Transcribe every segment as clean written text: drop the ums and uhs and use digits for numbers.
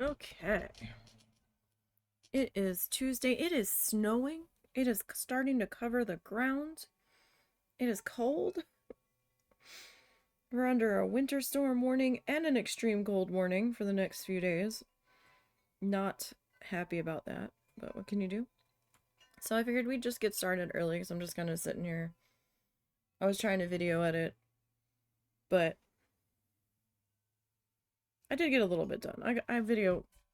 Okay. It is Tuesday. It is snowing. It is starting to cover the ground. It is cold. We're under a winter storm warning and an extreme cold warning for the next few days. Not happy about that, but what can you do? So I figured we'd just get started early because I'm just kind of sitting here. I was trying to video edit, but I did get a little bit done. I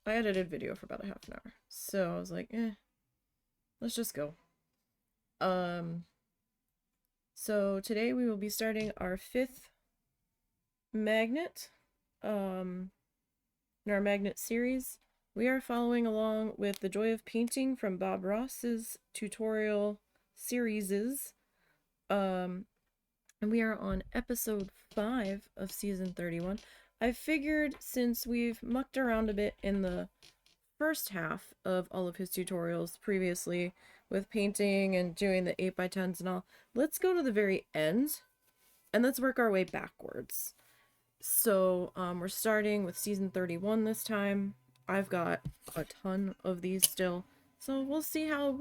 edited video for about a half an hour. So I was like, let's just go. So today we will be starting our 5th magnet in our magnet series. We are following along with The Joy of Painting from Bob Ross's tutorial series. And we are on episode 5 of season 31. I figured since we've mucked around a bit in the first half of all of his tutorials previously with painting and doing the 8x10s and all, let's go to the very end and let's work our way backwards. So we're starting with season 31 this time. I've got a ton of these still, so we'll see how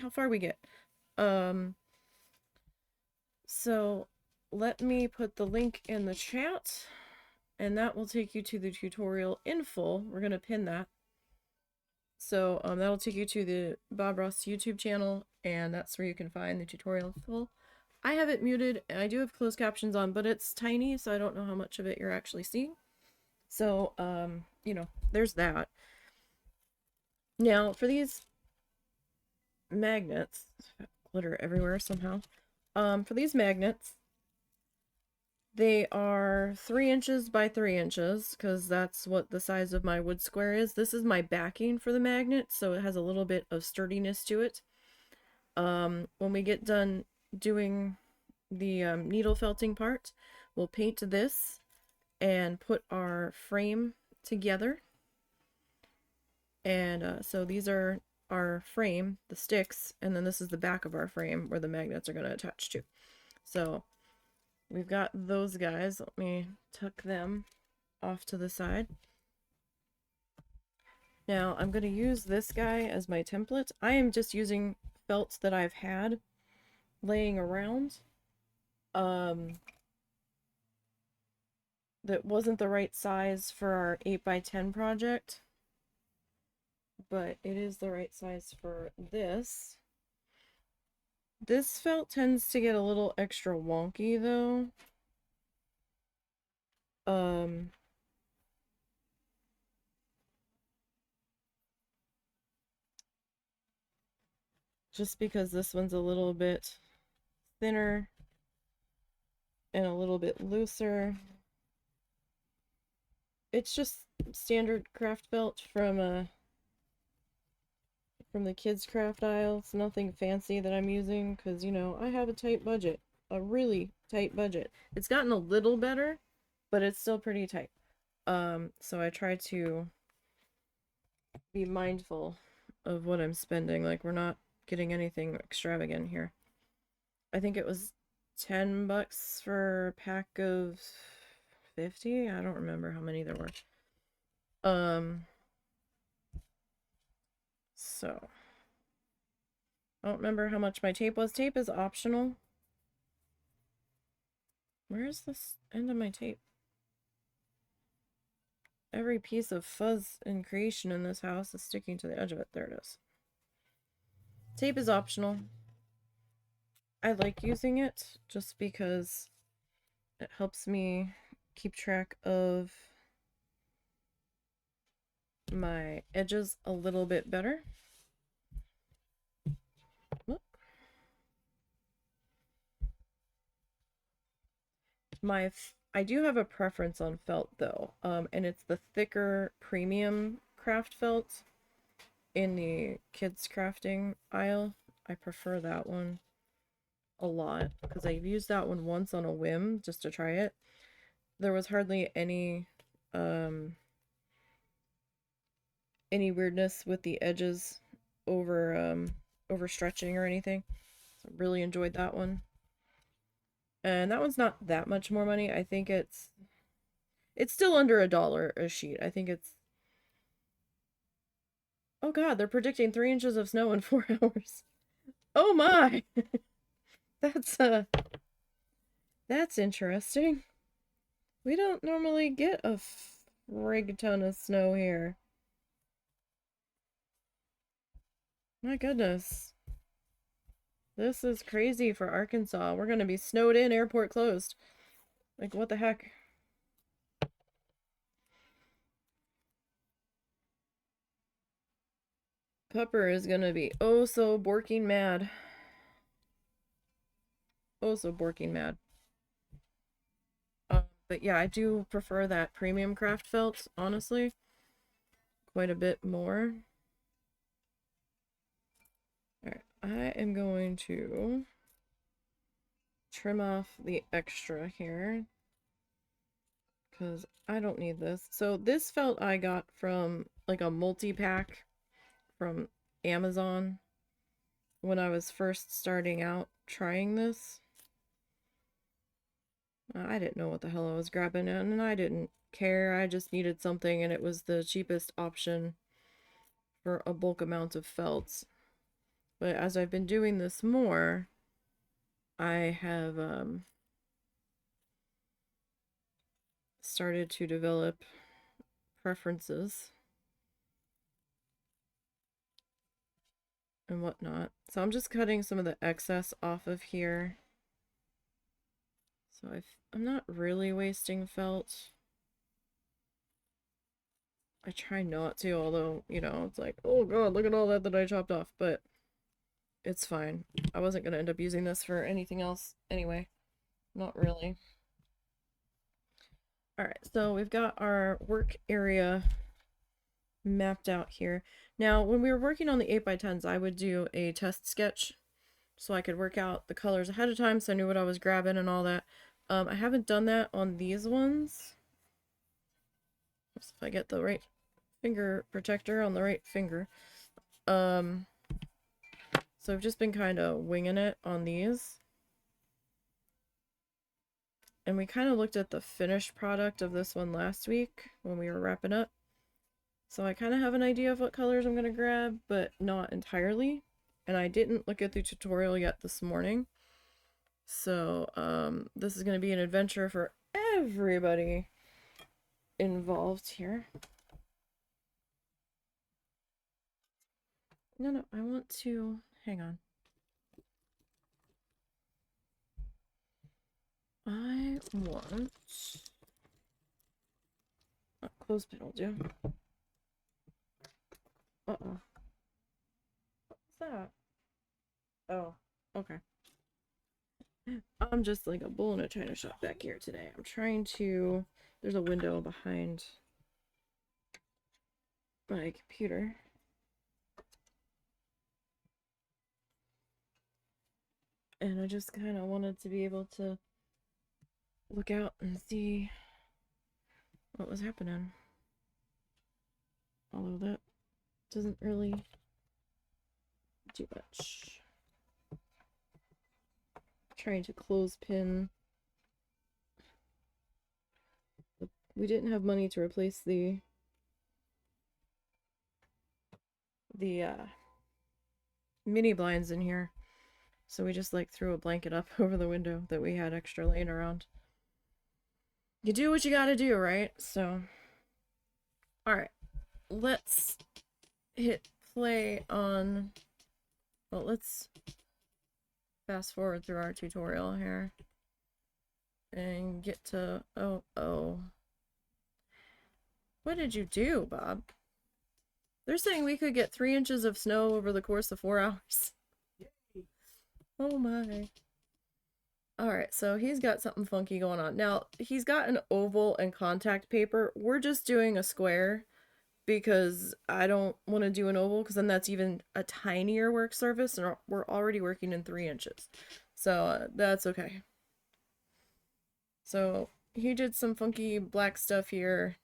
far we get. So let me put the link in the chat, and that will take you to the tutorial in full. We're gonna pin that. So that'll take you to the Bob Ross YouTube channel, and that's where you can find the tutorial in full. I have it muted, and I do have closed captions on, but it's tiny, so I don't know how much of it you're actually seeing. So, you know, there's that. Now, for these magnets, glitter everywhere somehow. For these magnets, they are 3 inches by 3 inches, because that's what the size of my wood square is. This is my backing for the magnet, so it has a little bit of sturdiness to it. When we get done doing the needle felting part, we'll paint this and put our frame together. And so these are our frame, the sticks, and then this is the back of our frame where the magnets are going to attach to. So we've got those guys. Let me tuck them off to the side. Now I'm going to use this guy as my template. I am just using felt that I've had laying around. That wasn't the right size for our 8x10 project, but it is the right size for this. This felt tends to get a little extra wonky though. Just because this one's a little bit thinner and a little bit looser. It's just standard craft felt from the kids craft aisle. It's nothing fancy that I'm using because, you know, I have a tight budget, a really tight budget. It's gotten a little better, but it's still pretty tight. So I try to be mindful of what I'm spending. Like, we're not getting anything extravagant here. I think it was $10 for a pack of 50. I don't remember how many there were. So I don't remember how much my tape was. Tape is optional. Where's this end of my tape? Every piece of fuzz and creation in this house is sticking to the edge of it. There it is. Tape is optional. I like using it just because it helps me keep track of my edges a little bit better. I do have a preference on felt though, and it's the thicker premium craft felt in the kids crafting aisle. I prefer that one a lot because I've used that one once on a whim just to try it. There was hardly any weirdness with the edges over stretching or anything. So I really enjoyed that one. And that one's not that much more money. I think it's still under $1 a sheet. I think it's Oh god, they're predicting 3 inches of snow in 4 hours. Oh my! That's interesting. We don't normally get a frig ton of snow here. My goodness. This is crazy for Arkansas. We're gonna be snowed in, airport closed. Like, what the heck? Pupper is gonna be oh so borking mad. Oh so borking mad. But yeah, I do prefer that premium craft felt, honestly. Quite a bit more. Alright, I am going to trim off the extra here, because I don't need this. So this felt I got from like a multi-pack from Amazon when I was first starting out trying this. I didn't know what the hell I was grabbing, and I didn't care. I just needed something, and it was the cheapest option for a bulk amount of felts. But as I've been doing this more, I have started to develop preferences and whatnot. So I'm just cutting some of the excess off of here. So I'm not really wasting felt. I try not to, although, you know, it's like, oh god, look at all that I chopped off, but it's fine. I wasn't going to end up using this for anything else anyway. Not really. Alright, so we've got our work area mapped out here. Now, when we were working on the 8x10s, I would do a test sketch so I could work out the colors ahead of time so I knew what I was grabbing and all that. I haven't done that on these ones. If I get the right finger protector on the right finger. So I've just been kind of winging it on these. And we kind of looked at the finished product of this one last week when we were wrapping up. So I kind of have an idea of what colors I'm going to grab, but not entirely. And I didn't look at the tutorial yet this morning. So this is going to be an adventure for everybody involved here. No, I want to... Hang on. I want... Oh, clothespin will do. Uh-oh. What's that? Oh, okay. I'm just like a bull in a china shop back here today. I'm trying to... There's a window behind my computer. And I just kind of wanted to be able to look out and see what was happening. Although that doesn't really do much. Trying to clothespin. We didn't have money to replace the mini blinds in here. So we just like threw a blanket up over the window that we had extra laying around. You do what you gotta do, right? So, alright. Let's hit play on... Well, let's fast forward through our tutorial here. And get to... Oh. What did you do, Bob? They're saying we could get 3 inches of snow over the course of 4 hours. Yay. Oh my. Alright, so he's got something funky going on. Now, he's got an oval and contact paper. We're just doing a square because I don't want to do an oval because then that's even a tinier work surface and we're already working in 3 inches. So that's okay. So he did some funky black stuff here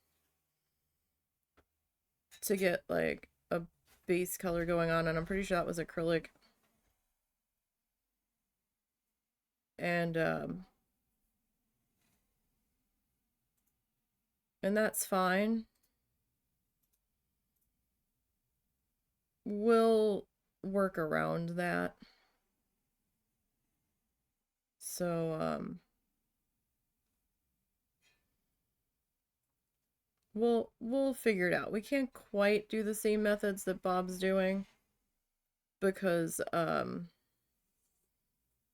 to get like a base color going on, and I'm pretty sure that was acrylic. And that's fine. we'll work around that. So, we'll figure it out. We can't quite do the same methods that Bob's doing because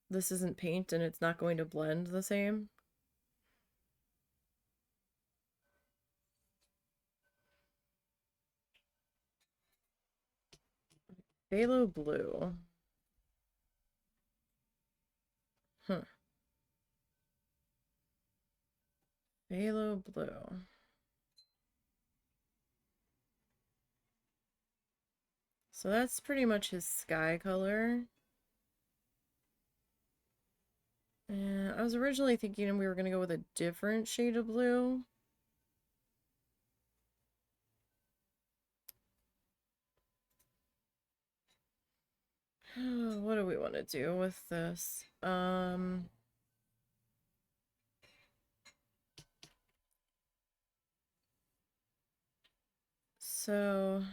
this isn't paint and it's not going to blend the same. Phthalo blue. Huh. Phthalo blue. So that's pretty much his sky color. And I was originally thinking we were going to go with a different shade of blue. What do we want to do with this? So,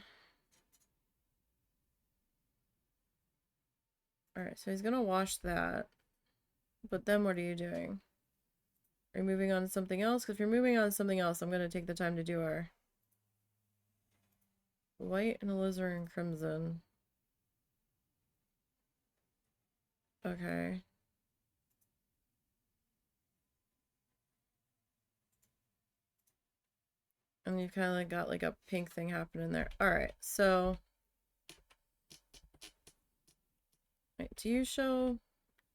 all right, so he's gonna wash that, but then what are you doing? Are you moving on to something else? Because if you're moving on to something else, I'm gonna take the time to do our white and alizarin crimson. Okay. And you've kind of like got like a pink thing happening there. All right, so wait, do you show?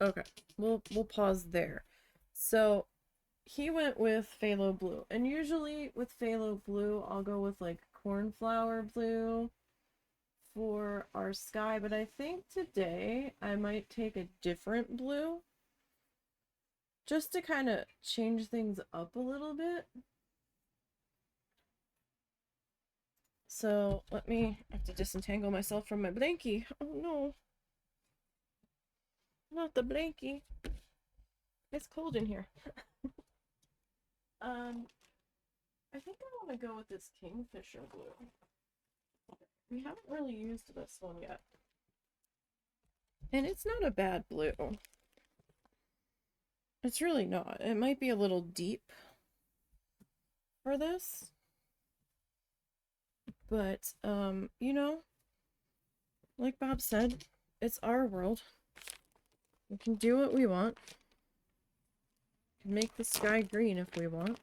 Okay, we'll pause there. So he went with phthalo blue, and usually with phthalo blue, I'll go with like cornflower blue for our sky, but I think today I might take a different blue just to kind of change things up a little bit. So let me I have to disentangle myself from my blankie. Oh no, not the blankie. It's cold in here. I think I want to go with this kingfisher blue. We haven't really used this one yet. And it's not a bad blue. It's really not. It might be a little deep for this. But, you know, like Bob said, it's our world. We can do what we want. We can make the sky green if we want.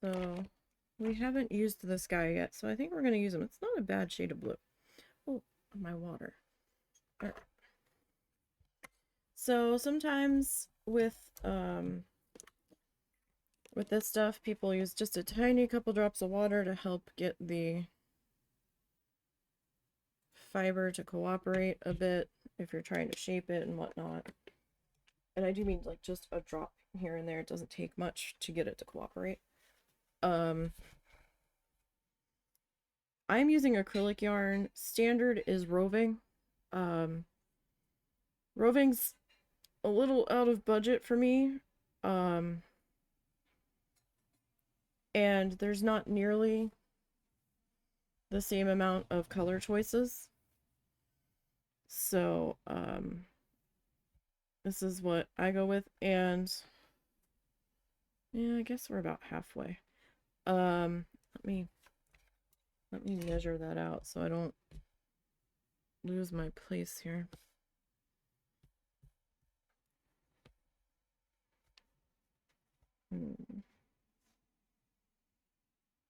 So, we haven't used the sky yet, so I think we're going to use them. It's not a bad shade of blue. Oh, my water. All right. So, sometimes with this stuff, people use just a tiny couple drops of water to help get the fiber to cooperate a bit if you're trying to shape it and whatnot. And I do mean like just a drop here and there. It doesn't take much to get it to cooperate. I'm using acrylic yarn. Standard is roving. Roving's a little out of budget for me. And there's not nearly the same amount of color choices. So, this is what I go with, and yeah, I guess we're about halfway. Let me measure that out so I don't lose my place here.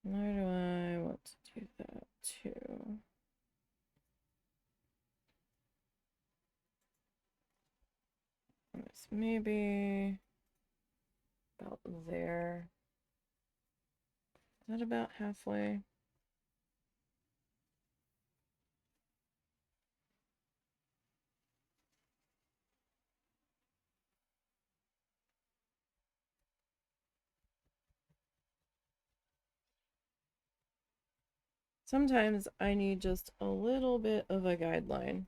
Where do I want to do that too? It's maybe about there. Is that about halfway? Sometimes I need just a little bit of a guideline.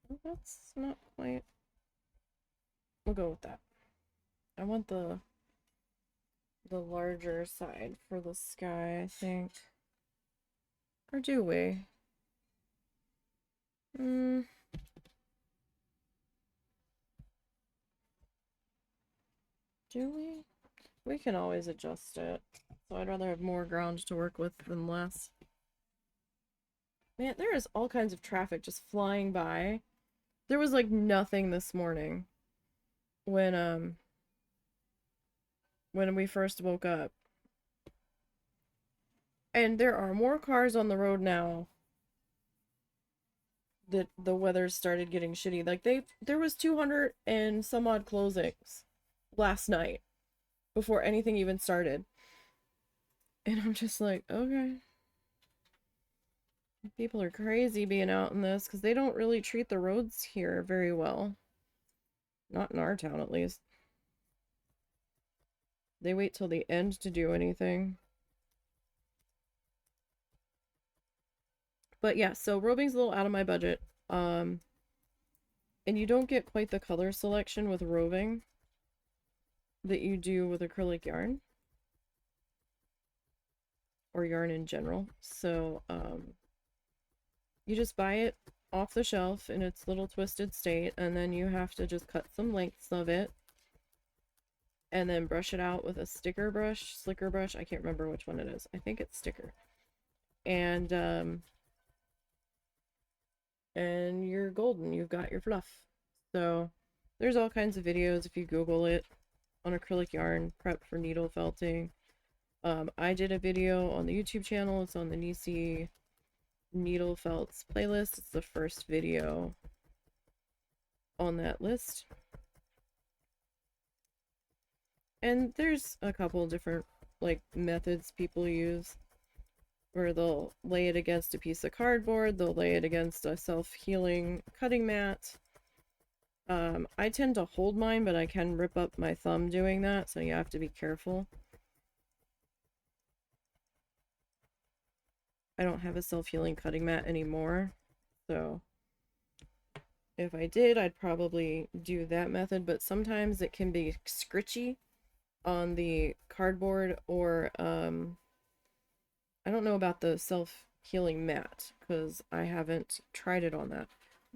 Oh, that's not quite. We'll go with that. I want the larger side for the sky, I think. Or do we? Hmm. Do we? We can always adjust it. So I'd rather have more ground to work with than less. Man, there is all kinds of traffic just flying by. There was like nothing this morning when we first woke up. And there are more cars on the road now that the weather started getting shitty. Like there was 200 and some odd closings last night before anything even started. And I'm just like, okay. People are crazy being out in this because they don't really treat the roads here very well. Not in our town, at least. They wait till the end to do anything. But yeah, so roving's a little out of my budget. And you don't get quite the color selection with roving that you do with acrylic yarn. Or yarn in general. So, you just buy it off the shelf in its little twisted state, and then you have to just cut some lengths of it and then brush it out with a slicker brush. I can't remember which one it is. I think it's sticker. And you're golden. You've got your fluff. So there's all kinds of videos if you Google it on acrylic yarn prep for needle felting. I did a video on the YouTube channel. It's on the Nisey Needle Felts playlist. It's the first video on that list. And there's a couple different like methods people use where they'll lay it against a piece of cardboard, they'll lay it against a self-healing cutting mat. I tend to hold mine, but I can rip up my thumb doing that, so you have to be careful. I don't have a self-healing cutting mat anymore, so if I did, I'd probably do that method, but sometimes it can be scritchy on the cardboard, or I don't know about the self-healing mat because I haven't tried it on that,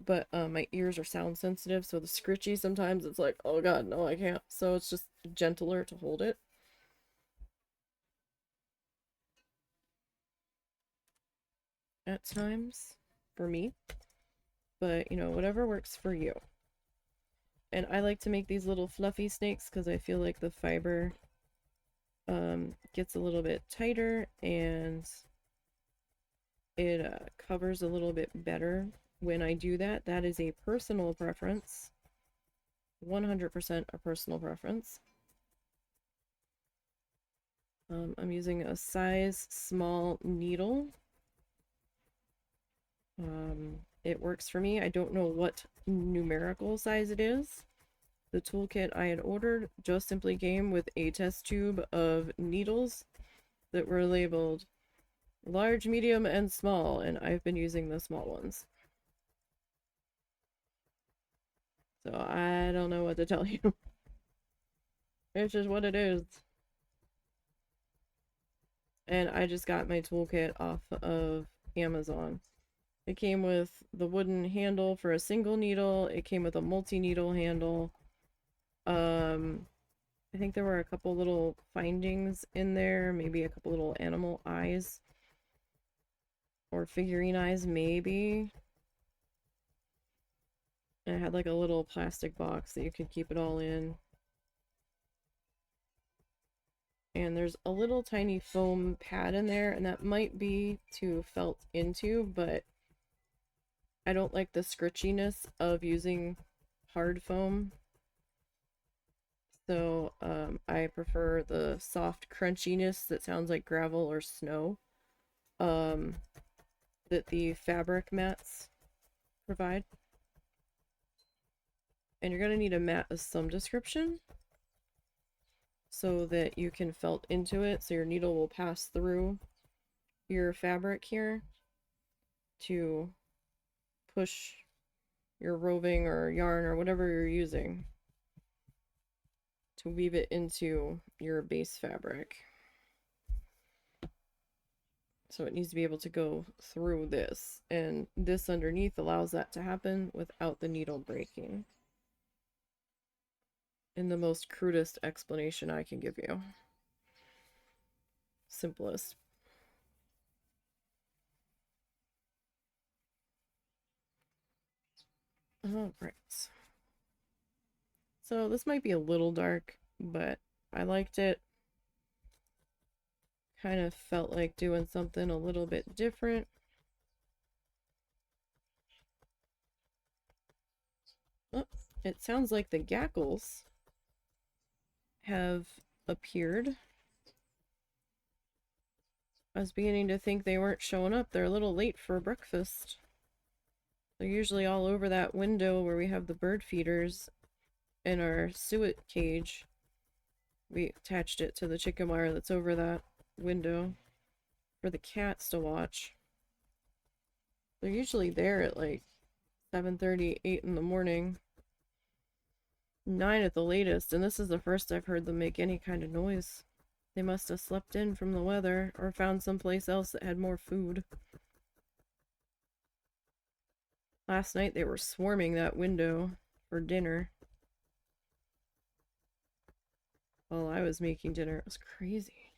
but my ears are sound sensitive, so the scritchy sometimes it's like, oh god, no, I can't. So it's just gentler to hold it. At times for me, but you know, whatever works for you. And I like to make these little fluffy snakes because I feel like the fiber gets a little bit tighter and it covers a little bit better when I do that. That is a personal preference. 100% a personal preference. I'm using a size small needle. It works for me. I don't know what numerical size it is. The toolkit I had ordered just simply came with a test tube of needles that were labeled large, medium, and small, and I've been using the small ones. So I don't know what to tell you. It's just what it is. And I just got my toolkit off of Amazon. It came with the wooden handle for a single needle. It came with a multi-needle handle. I think there were a couple little findings in there, maybe a couple little animal eyes. Or figurine eyes, maybe. And it had like a little plastic box that you could keep it all in. And there's a little tiny foam pad in there, and that might be to felt into, but I don't like the scritchiness of using hard foam. So I prefer the soft crunchiness that sounds like gravel or snow that the fabric mats provide. And you're going to need a mat of some description so that you can felt into it, so your needle will pass through your fabric here to push your roving or yarn or whatever you're using to weave it into your base fabric. So it needs to be able to go through this, and this underneath allows that to happen without the needle breaking. In the most crudest explanation I can give you. Simplest. Alright. So this might be a little dark, but I liked it. Kind of felt like doing something a little bit different. Oh, it sounds like the gackles have appeared. I was beginning to think they weren't showing up. They're a little late for breakfast. They're usually all over that window where we have the bird feeders and our suet cage. We attached it to the chicken wire that's over that window for the cats to watch. They're usually there at like 7:30, 8 in the morning. 9 at the latest, and this is the first I've heard them make any kind of noise. They must have slept in from the weather or found someplace else that had more food. Last night they were swarming that window for dinner. While I was making dinner, it was crazy.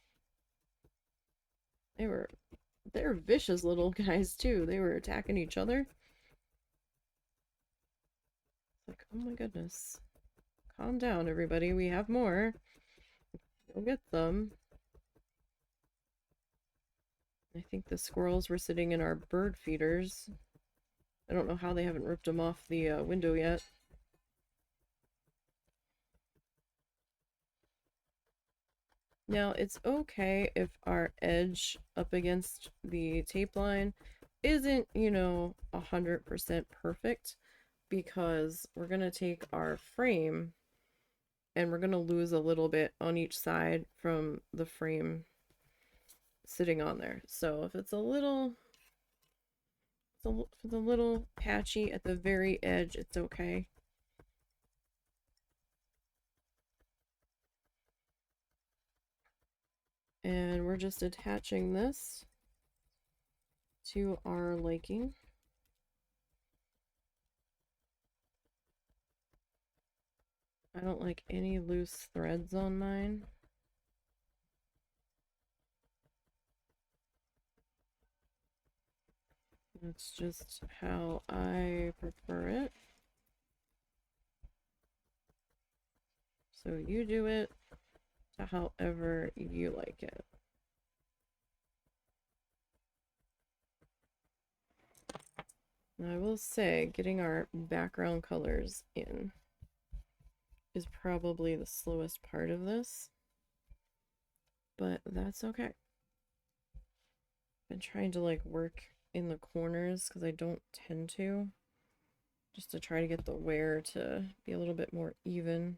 They're vicious little guys too. They were attacking each other. It's like, oh my goodness. Calm down, everybody. We have more. Go get them. I think the squirrels were sitting in our bird feeders. I don't know how they haven't ripped them off the window yet. Now, it's okay if our edge up against the tape line isn't, 100% perfect, because we're going to take our frame and we're going to lose a little bit on each side from the frame sitting on there. So if it's a little patchy at the very edge, it's okay. And we're just attaching this to our liking. I don't like any loose threads on mine. That's just how I prefer it. So you do it to however you like it. Now I will say, getting our background colors in is probably the slowest part of this, but that's okay. I've been trying to like work in the corners because I don't tend to, just to try to get the wear to be a little bit more even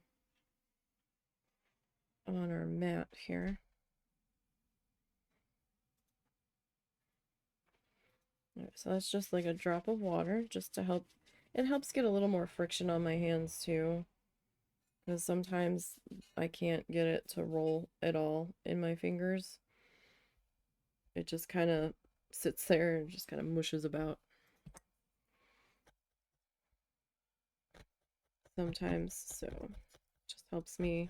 on our mat here. All right, so that's just like a drop of water just to help. It helps get a little more friction on my hands too, because sometimes I can't get it to roll at all in my fingers. It just kind of sits there and just kind of mushes about. Sometimes, so it just helps me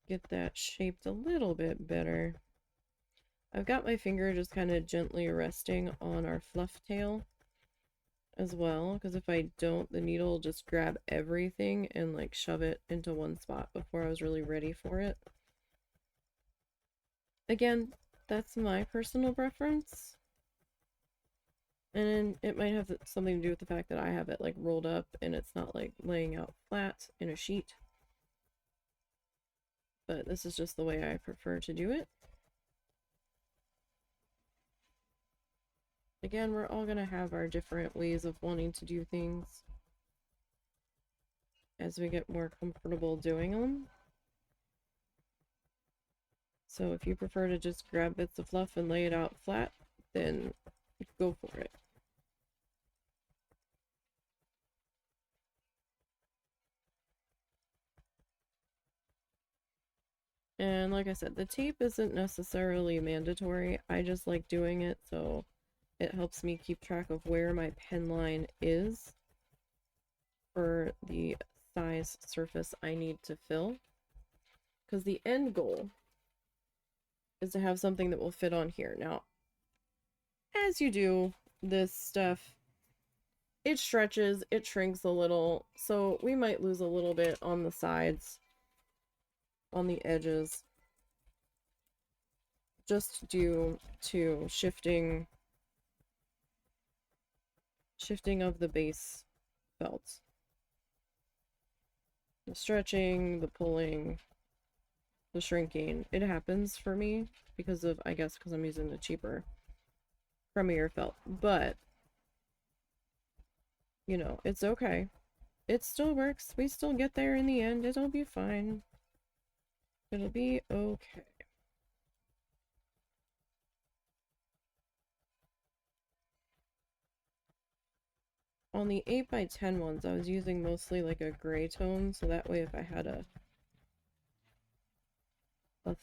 get that shaped a little bit better. I've got my finger just kind of gently resting on our fluff tail as well, because if I don't, the needle will just grab everything and like shove it into one spot before I was really ready for it. Again, that's my personal preference. And it might have something to do with the fact that I have it like rolled up and it's not like laying out flat in a sheet. But this is just the way I prefer to do it. Again, we're all going to have our different ways of wanting to do things as we get more comfortable doing them. So if you prefer to just grab bits of fluff and lay it out flat, then go for it. And like I said, the tape isn't necessarily mandatory. I just like doing it, so it helps me keep track of where my pen line is for the size surface I need to fill. Because the end goal is to have something that will fit on here. Now, as you do this stuff, it stretches, it shrinks a little, so we might lose a little bit on the sides, on the edges, just due to shifting of the base felt. The stretching, the pulling, the shrinking, it happens for me because of, I guess, because I'm using the cheaper Premier felt, but you know, it's okay. It still works. We still get there in the end. It'll be fine. It'll be okay. On the 8x10 ones, I was using mostly like a gray tone, so that way if I had a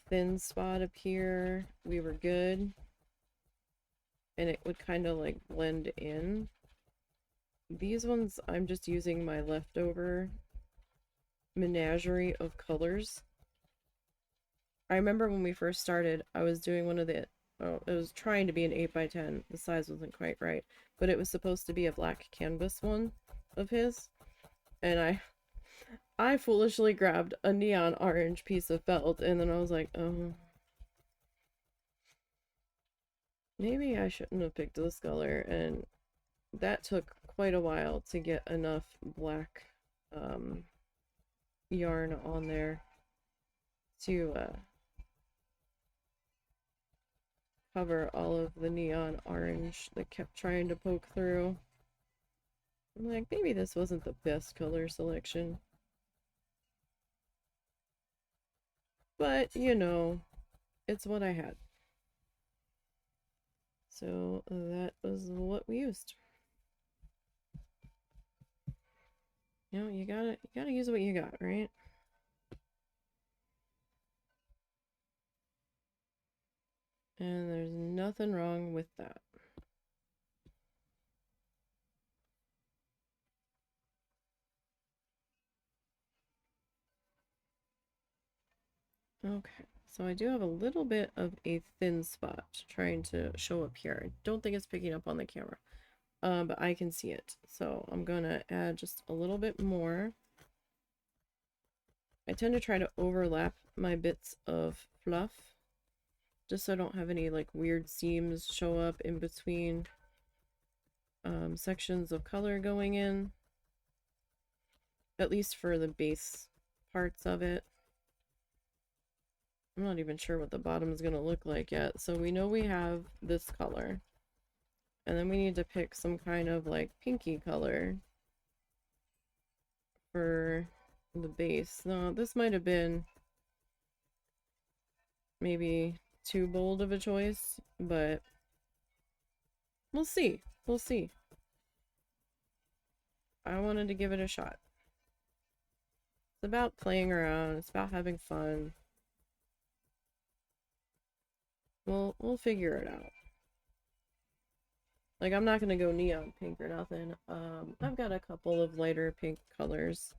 thin spot appear, we were good. And it would kind of like blend in. These ones, I'm just using my leftover menagerie of colors. I remember when we first started, I was doing one of the, oh, it was trying to be an 8x10. The size wasn't quite right, but it was supposed to be a black canvas one of his. And I foolishly grabbed a neon orange piece of felt, and then I was like, oh, maybe I shouldn't have picked this color, and that took quite a while to get enough black yarn on there to cover all of the neon orange that kept trying to poke through. I'm like, maybe this wasn't the best color selection. But, you know, it's what I had. So that was what we used. You know, you gotta use what you got, right? And there's nothing wrong with that. Okay, so I do have a little bit of a thin spot trying to show up here. I don't think it's picking up on the camera, but I can see it. So I'm gonna add just a little bit more. I tend to try to overlap my bits of fluff, just so I don't have any like weird seams show up in between sections of color going in, at least for the base parts of it. I'm not even sure what the bottom is going to look like yet. So we know we have this color. And then we need to pick some kind of like pinky color for the base. No, this might have been maybe too bold of a choice, but we'll see. We'll see. I wanted to give it a shot. It's about playing around. It's about having fun. We'll figure it out. Like, I'm not gonna go neon pink or nothing. I've got a couple of lighter pink colors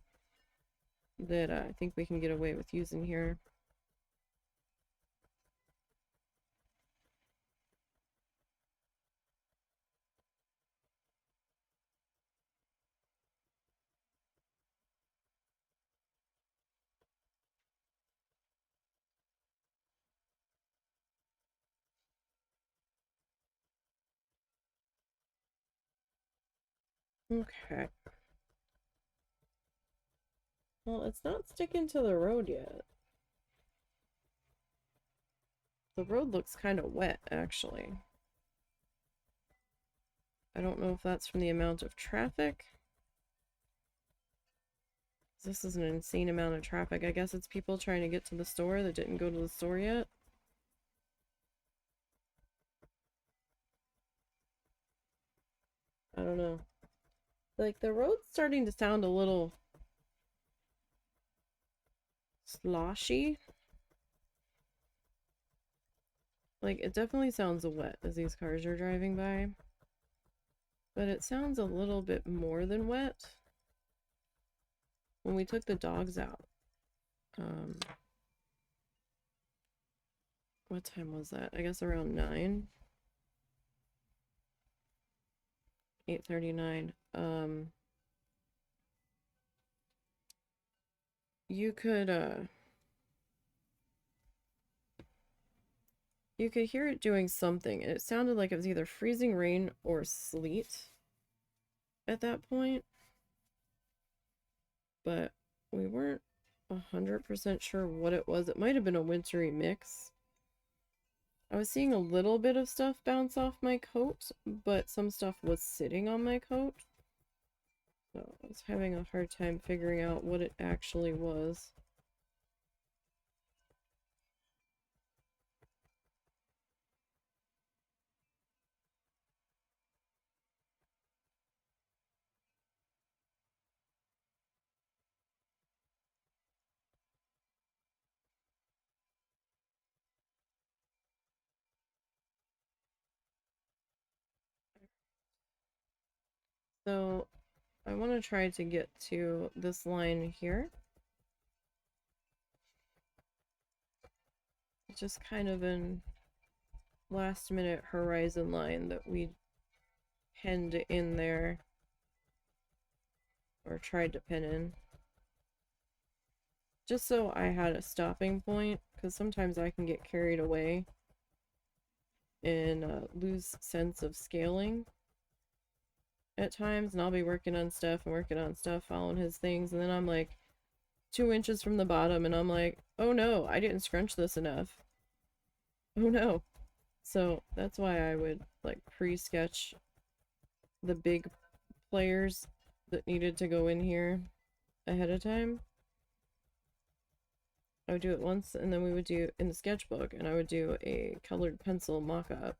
that I think we can get away with using here. Okay. Well, it's not sticking to the road yet. The road looks kind of wet, actually. I don't know if that's from the amount of traffic. This is an insane amount of traffic. I guess it's people trying to get to the store that didn't go to the store yet. I don't know. Like, the road's starting to sound a little sloshy. Like, it definitely sounds wet as these cars are driving by. But it sounds a little bit more than wet when we took the dogs out. What time was that? I guess around 9. 8:39. You could hear it doing something, and it sounded like it was either freezing rain or sleet at that point. But we weren't 100% sure what it was. It might have been a wintry mix. I was seeing a little bit of stuff bounce off my coat, but some stuff was sitting on my coat. So I was having a hard time figuring out what it actually was. So I want to try to get to this line here. It's just kind of an last minute horizon line that we penned in there, or tried to pin in. Just so I had a stopping point, because sometimes I can get carried away and lose sense of scaling at times, and I'll be working on stuff, following his things, and then I'm like 2 inches from the bottom, and I'm like, oh no, I didn't scrunch this enough. Oh no. So that's why I would like pre-sketch the big players that needed to go in here ahead of time. I would do it once, and then we would do in the sketchbook, and I would do a colored pencil mock-up.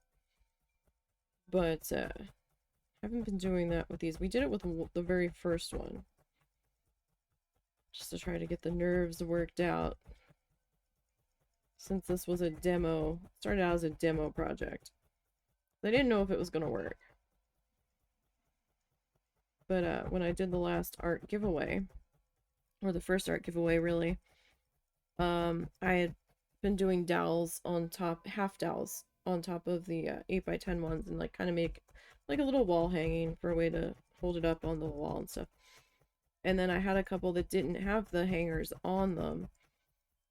But I haven't been doing that with these. We did it with the very first one, just to try to get the nerves worked out. Since this was a demo, started out as a demo project. They didn't know if it was going to work. But when I did the last art giveaway, or the first art giveaway really, I had been doing dowels on top, half dowels on top of the 8x10 ones, and like kind of make like a little wall hanging for a way to hold it up on the wall and stuff. And then I had a couple that didn't have the hangers on them,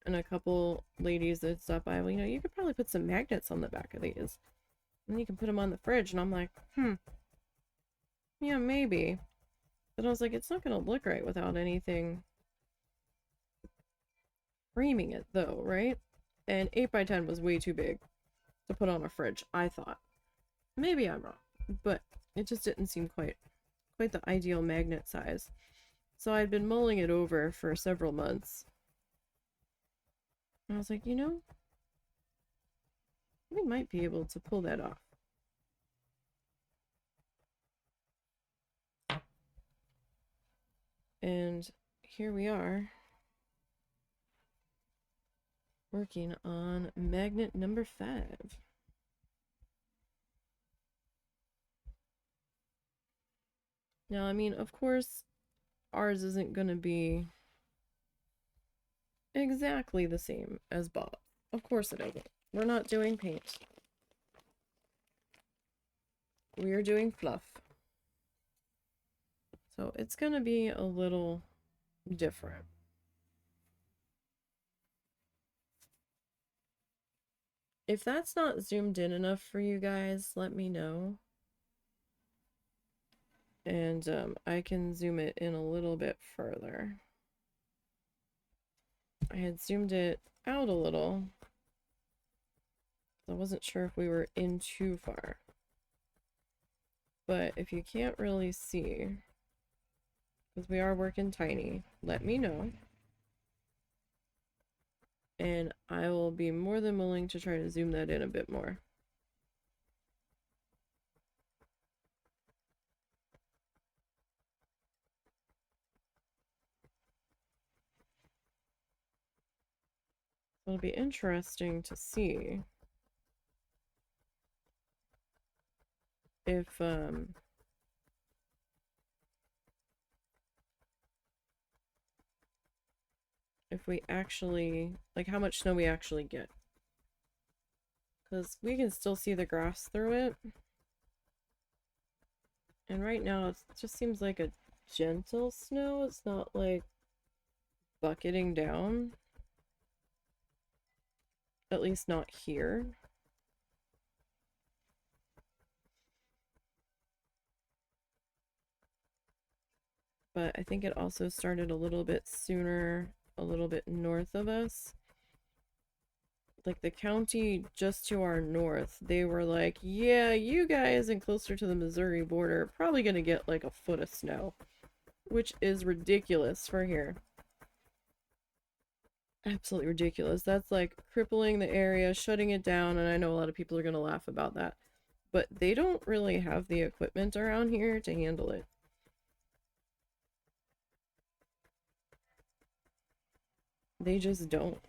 and a couple ladies that stopped by, well, you know, you could probably put some magnets on the back of these, and you can put them on the fridge. And I'm like, yeah, maybe. But I was like, it's not gonna look right without anything framing it though, right? And 8x10 was way too big to put on a fridge, I thought. Maybe I'm wrong, but it just didn't seem quite the ideal magnet size. So I'd been mulling it over for several months. And I was like, you know, we might be able to pull that off. And here we are, working on magnet number 5. Now, I mean, of course, ours isn't going to be exactly the same as Bob. Of course it isn't. We're not doing paint. We are doing fluff. So it's going to be a little different. If that's not zoomed in enough for you guys, let me know. And I can zoom it in a little bit further. I had zoomed it out a little. I wasn't sure if we were in too far. But if you can't really see, because we are working tiny, let me know. And I will be more than willing to try to zoom that in a bit more. It'll be interesting to see if we actually, like, how much snow we actually get. Because we can still see the grass through it. And right now it just seems like a gentle snow. It's not like bucketing down. At least not here. But I think it also started a little bit sooner, a little bit north of us. Like the county just to our north, they were like, yeah, you guys and closer to the Missouri border probably gonna get like a foot of snow, which is ridiculous for here. Absolutely ridiculous. That's like crippling the area, shutting it down, and I know a lot of people are gonna laugh about that, but they don't really have the equipment around here to handle it. They just don't.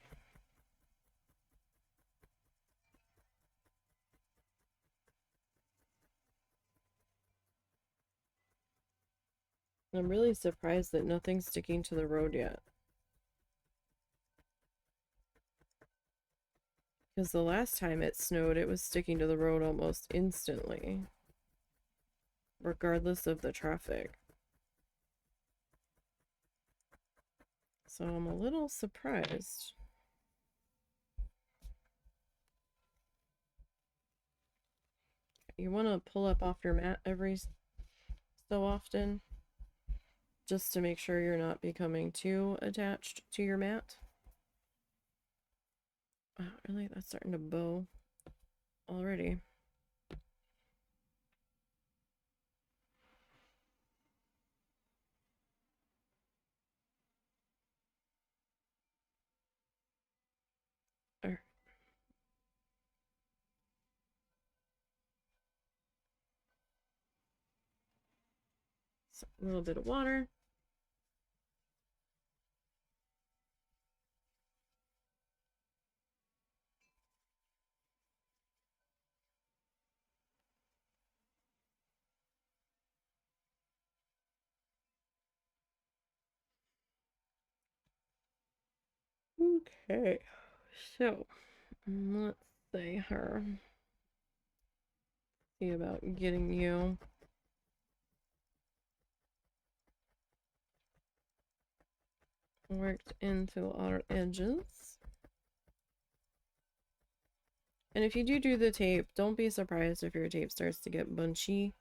I'm really surprised that nothing's sticking to the road yet. Because the last time it snowed, it was sticking to the road almost instantly, regardless of the traffic. So I'm a little surprised. You want to pull up off your mat every so often, just to make sure you're not becoming too attached to your mat. Oh, really? That's starting to bow already. So, a little bit of water. Okay, so let's see her. See about getting you worked into our edges. And if you do the tape, don't be surprised if your tape starts to get bunchy,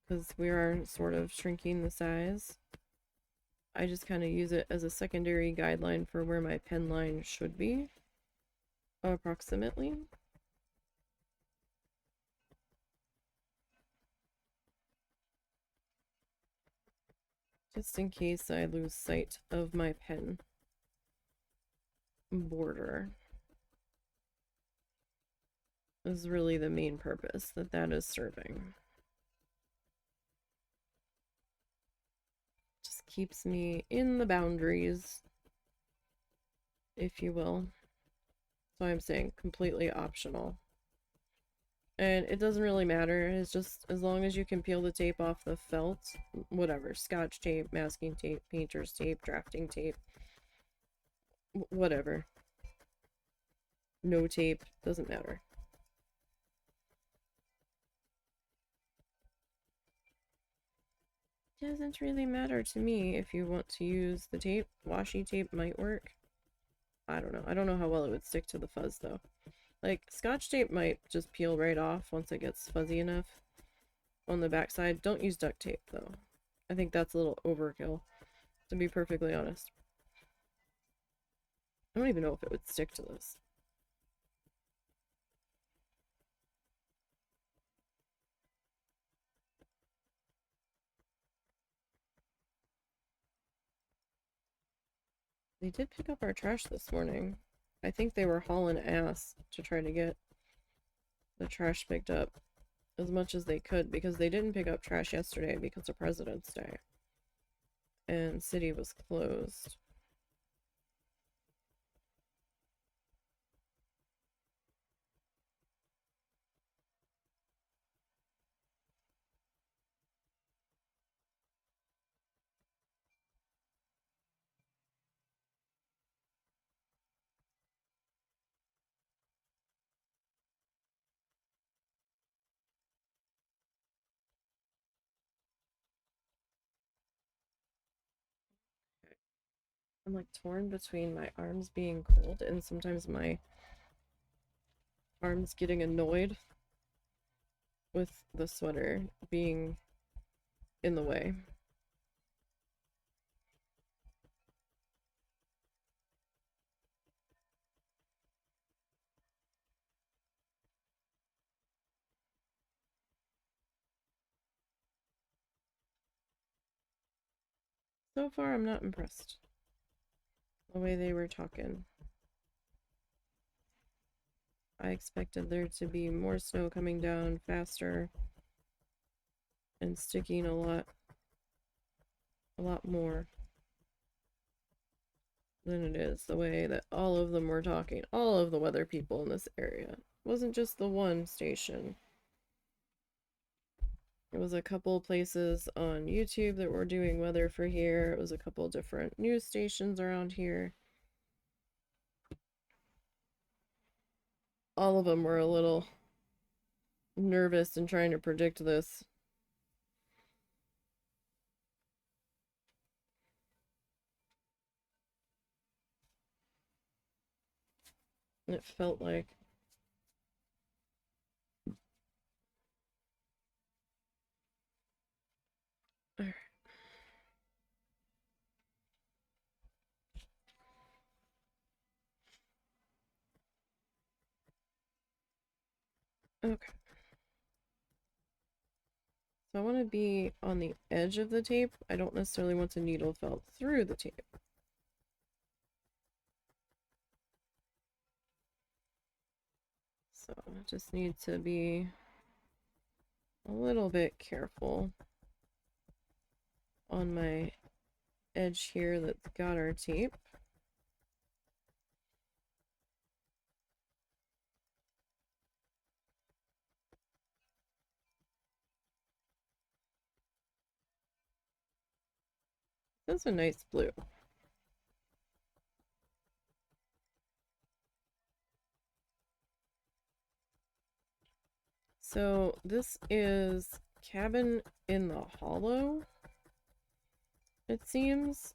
because we are sort of shrinking the size. I just kind of use it as a secondary guideline for where my pen line should be, approximately. Just in case I lose sight of my pen border. Is really the main purpose that is serving. Just keeps me in the boundaries, if you will. So I'm saying completely optional. And it doesn't really matter. It's just as long as you can peel the tape off the felt, whatever, scotch tape, masking tape, painter's tape, drafting tape, whatever. No tape, doesn't matter. Doesn't really matter to me. If you want to use the tape, washi tape might work. I don't know. I don't know how well it would stick to the fuzz though. Like, scotch tape might just peel right off once it gets fuzzy enough on the backside. Don't use duct tape though. I think that's a little overkill, to be perfectly honest. I don't even know if it would stick to this. They did pick up our trash this morning. I think they were hauling ass to try to get the trash picked up as much as they could, because they didn't pick up trash yesterday because of President's Day. And city was closed. I'm like torn between my arms being cold and sometimes my arms getting annoyed with the sweater being in the way. So far, I'm not impressed. The way they were talking. I expected there to be more snow coming down faster and sticking a lot more than it is, the way that all of them were talking. All of the weather people in this area. It wasn't just the one station. It was a couple places on YouTube that were doing weather for here. It was a couple different news stations around here. All of them were a little nervous in trying to predict this. It felt like alright. Okay. So I want to be on the edge of the tape. I don't necessarily want the needle felt through the tape. So I just need to be a little bit careful on my edge here that's got our tape. That's a nice blue. So this is Cabin in the Hollow, it seems.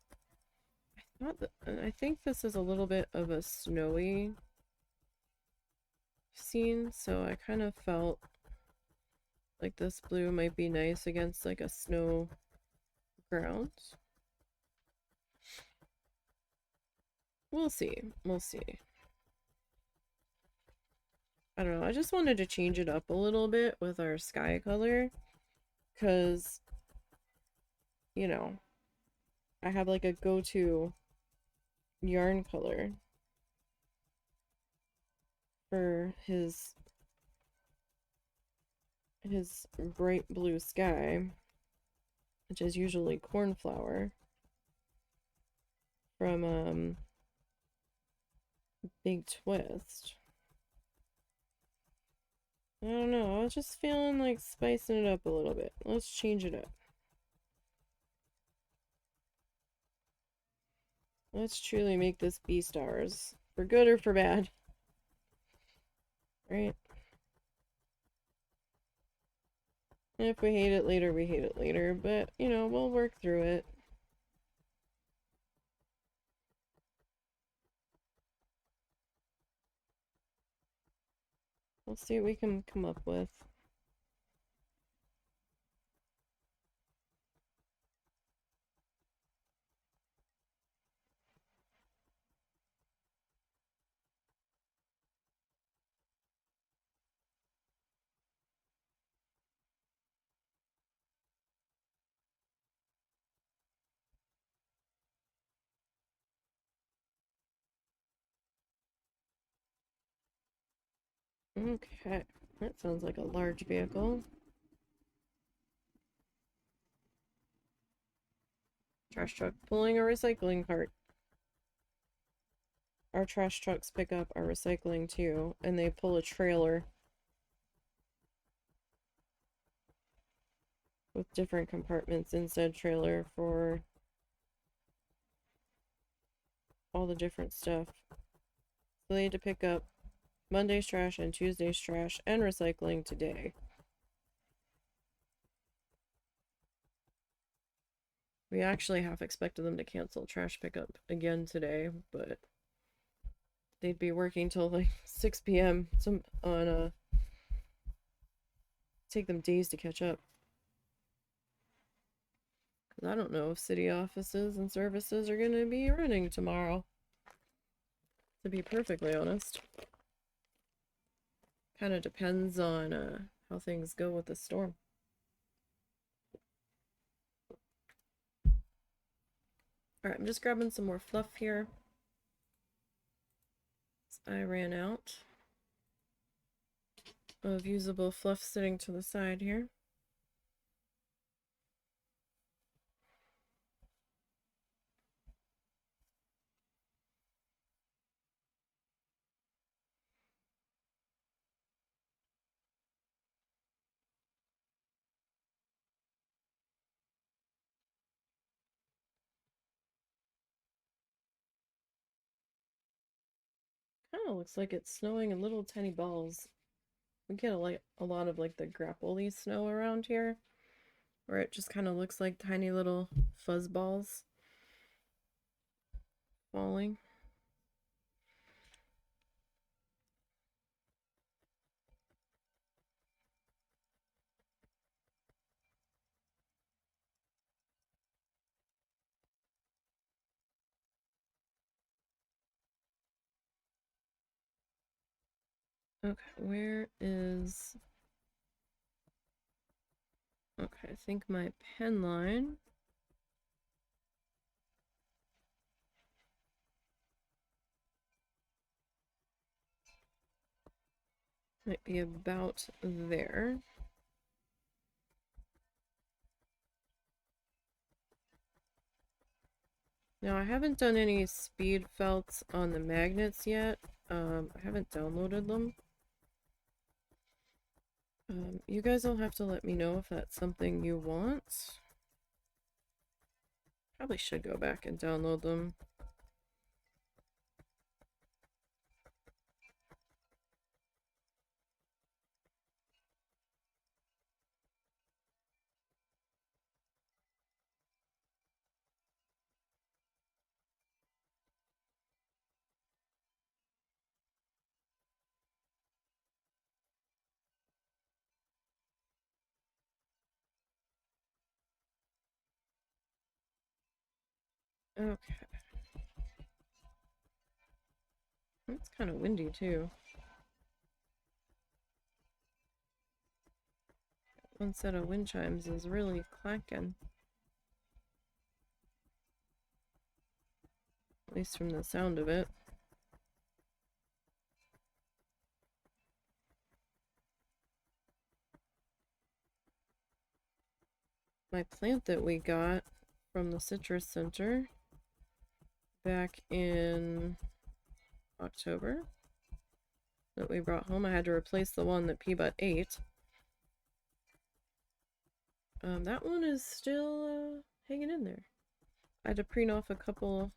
I think this is a little bit of a snowy scene, so I kind of felt like this blue might be nice against like a snow ground. We'll see. We'll see. I don't know. I just wanted to change it up a little bit with our sky color because, you know, I have like a go-to yarn color for his bright blue sky, which is usually cornflower from Big Twist. I don't know, I was just feeling like spicing it up a little bit. Let's change it up. Let's truly make this beast ours. For good or for bad. Right? And if we hate it later, we hate it later. But, you know, we'll work through it. We'll see what we can come up with. Okay, that sounds like a large vehicle. Trash truck pulling a recycling cart. Our trash trucks pick up our recycling too, and they pull a trailer with different compartments inside trailer for all the different stuff. So they had to pick up Monday's trash and Tuesday's trash and recycling today. We actually half expected them to cancel trash pickup again today, but they'd be working till like 6 p.m. on take them days to catch up. Because I don't know if city offices and services are going to be running tomorrow, to be perfectly honest. Kind of depends on how things go with the storm. Alright, I'm just grabbing some more fluff here. I ran out of usable fluff sitting to the side here. Kind of looks like it's snowing in little tiny balls. We get a lot of like the grapply snow around here, where it just kind of looks like tiny little fuzz balls falling. Okay, where is... Okay, I think my pen line might be about there. Now, I haven't done any speed felts on the magnets yet. I haven't downloaded them. You guys will have to let me know if that's something you want. Probably should go back and download them. Okay. It's kind of windy too. One set of wind chimes is really clacking. At least from the sound of it. My plant that we got from the Citrus Center back in October that we brought home. I had to replace the one that P-Butt ate. That one is still hanging in there. I had to preen off a couple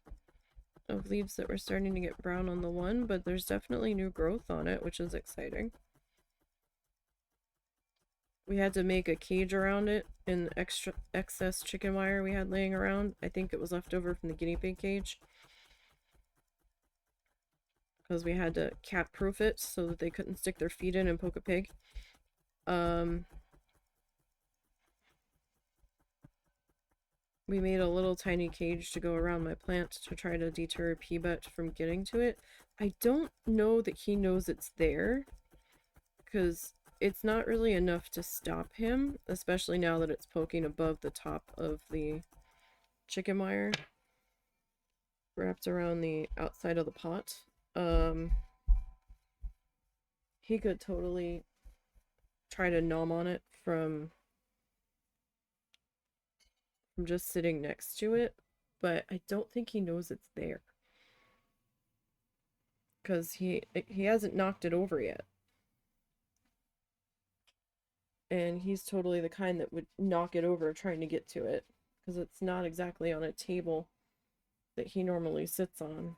of leaves that were starting to get brown on the one, but there's definitely new growth on it, which is exciting. We had to make a cage around it in excess chicken wire we had laying around. I think it was left over from the guinea pig cage. Because we had to cat proof it so that they couldn't stick their feet in and poke a pig. We made a little tiny cage to go around my plant to try to deter P-Butt from getting to it. I don't know that he knows it's there, because it's not really enough to stop him, especially now that it's poking above the top of the chicken wire wrapped around the outside of the pot. He could totally try to nom on it from just sitting next to it, but I don't think he knows it's there. Because he hasn't knocked it over yet. And he's totally the kind that would knock it over trying to get to it. Because it's not exactly on a table that he normally sits on.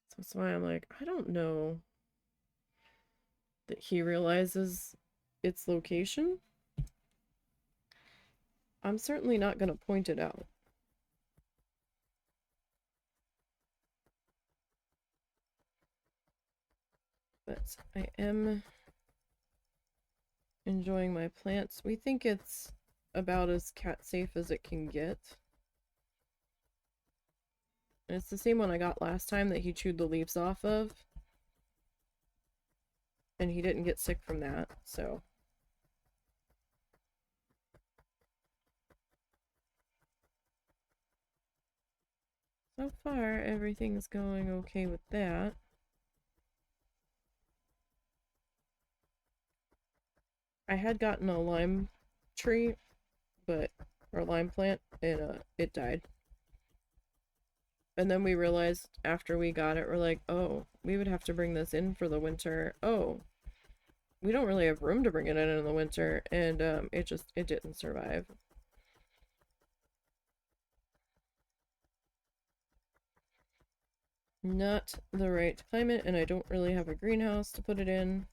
So that's why I'm like, I don't know that he realizes its location. I'm certainly not going to point it out. But I am enjoying my plants. We think it's about as cat safe as it can get. And it's the same one I got last time that he chewed the leaves off of. And he didn't get sick from that, so. So far, everything's going okay with that. I had gotten a lime tree, or lime plant, and it died. And then we realized after we got it, we're like, oh, we would have to bring this in for the winter. Oh, we don't really have room to bring it in the winter, and it didn't survive. Not the right climate, and I don't really have a greenhouse to put it in.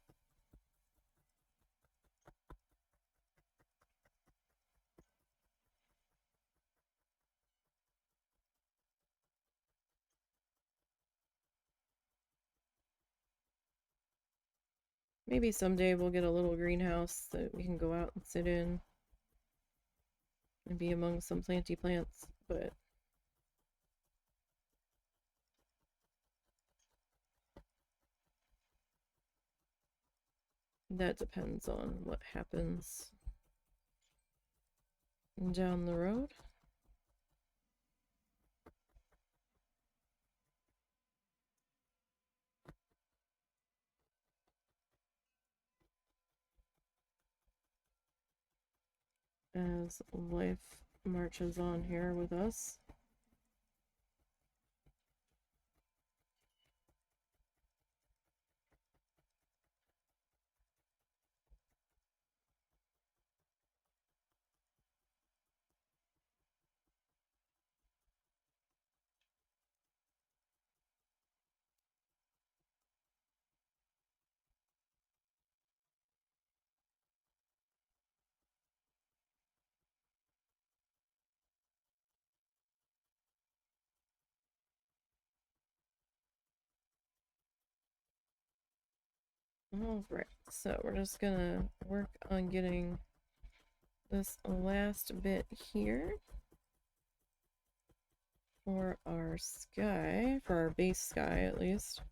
Maybe someday we'll get a little greenhouse that we can go out and sit in and be among some planty plants, but that depends on what happens down the road. As life marches on here with us. Alright, so we're just gonna work on getting this last bit here for our sky, for our base sky at least.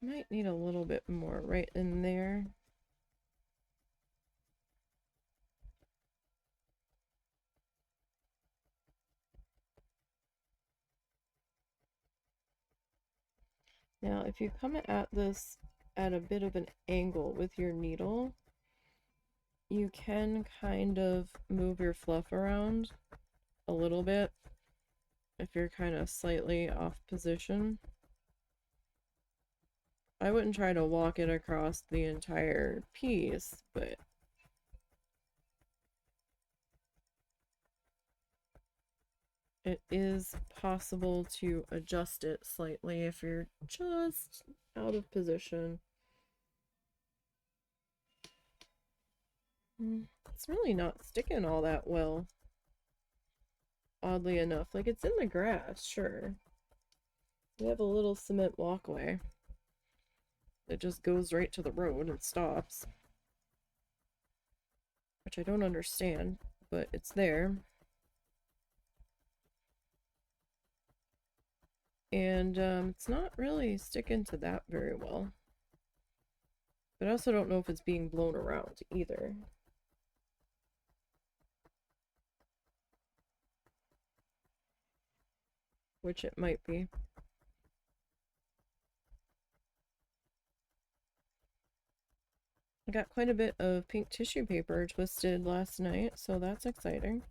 Might need a little bit more right in there. Now, if you come at this at a bit of an angle with your needle, you can kind of move your fluff around a little bit if you're kind of slightly off position. I wouldn't try to walk it across the entire piece, but it is possible to adjust it slightly if you're just out of position. It's really not sticking all that well, oddly enough. Like, it's in the grass, sure. We have a little cement walkway that just goes right to the road and stops, which I don't understand, but it's there. And it's not really sticking to that very well. But I also don't know if it's being blown around either. Which it might be. I got quite a bit of pink tissue paper twisted last night, so that's exciting.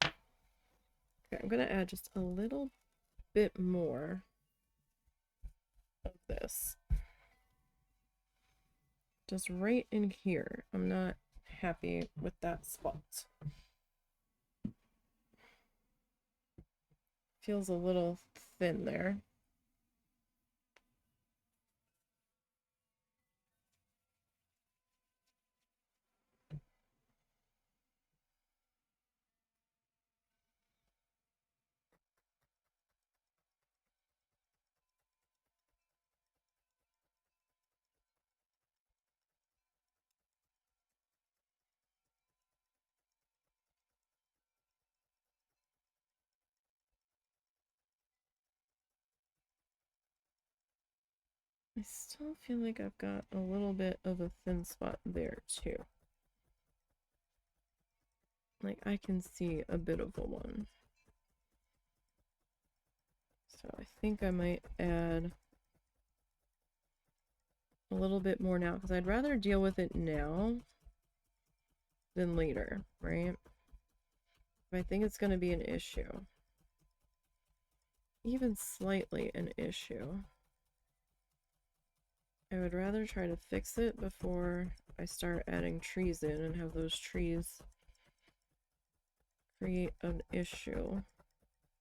Okay, I'm gonna add just a little bit more of this. Just right in here. I'm not happy with that spot. Feels a little thin there. I still feel like I've got a little bit of a thin spot there too. Like I can see a bit of a one. So I think I might add a little bit more now because I'd rather deal with it now than later, right? If I think it's going to be an issue, even slightly an issue, I would rather try to fix it before I start adding trees in and have those trees create an issue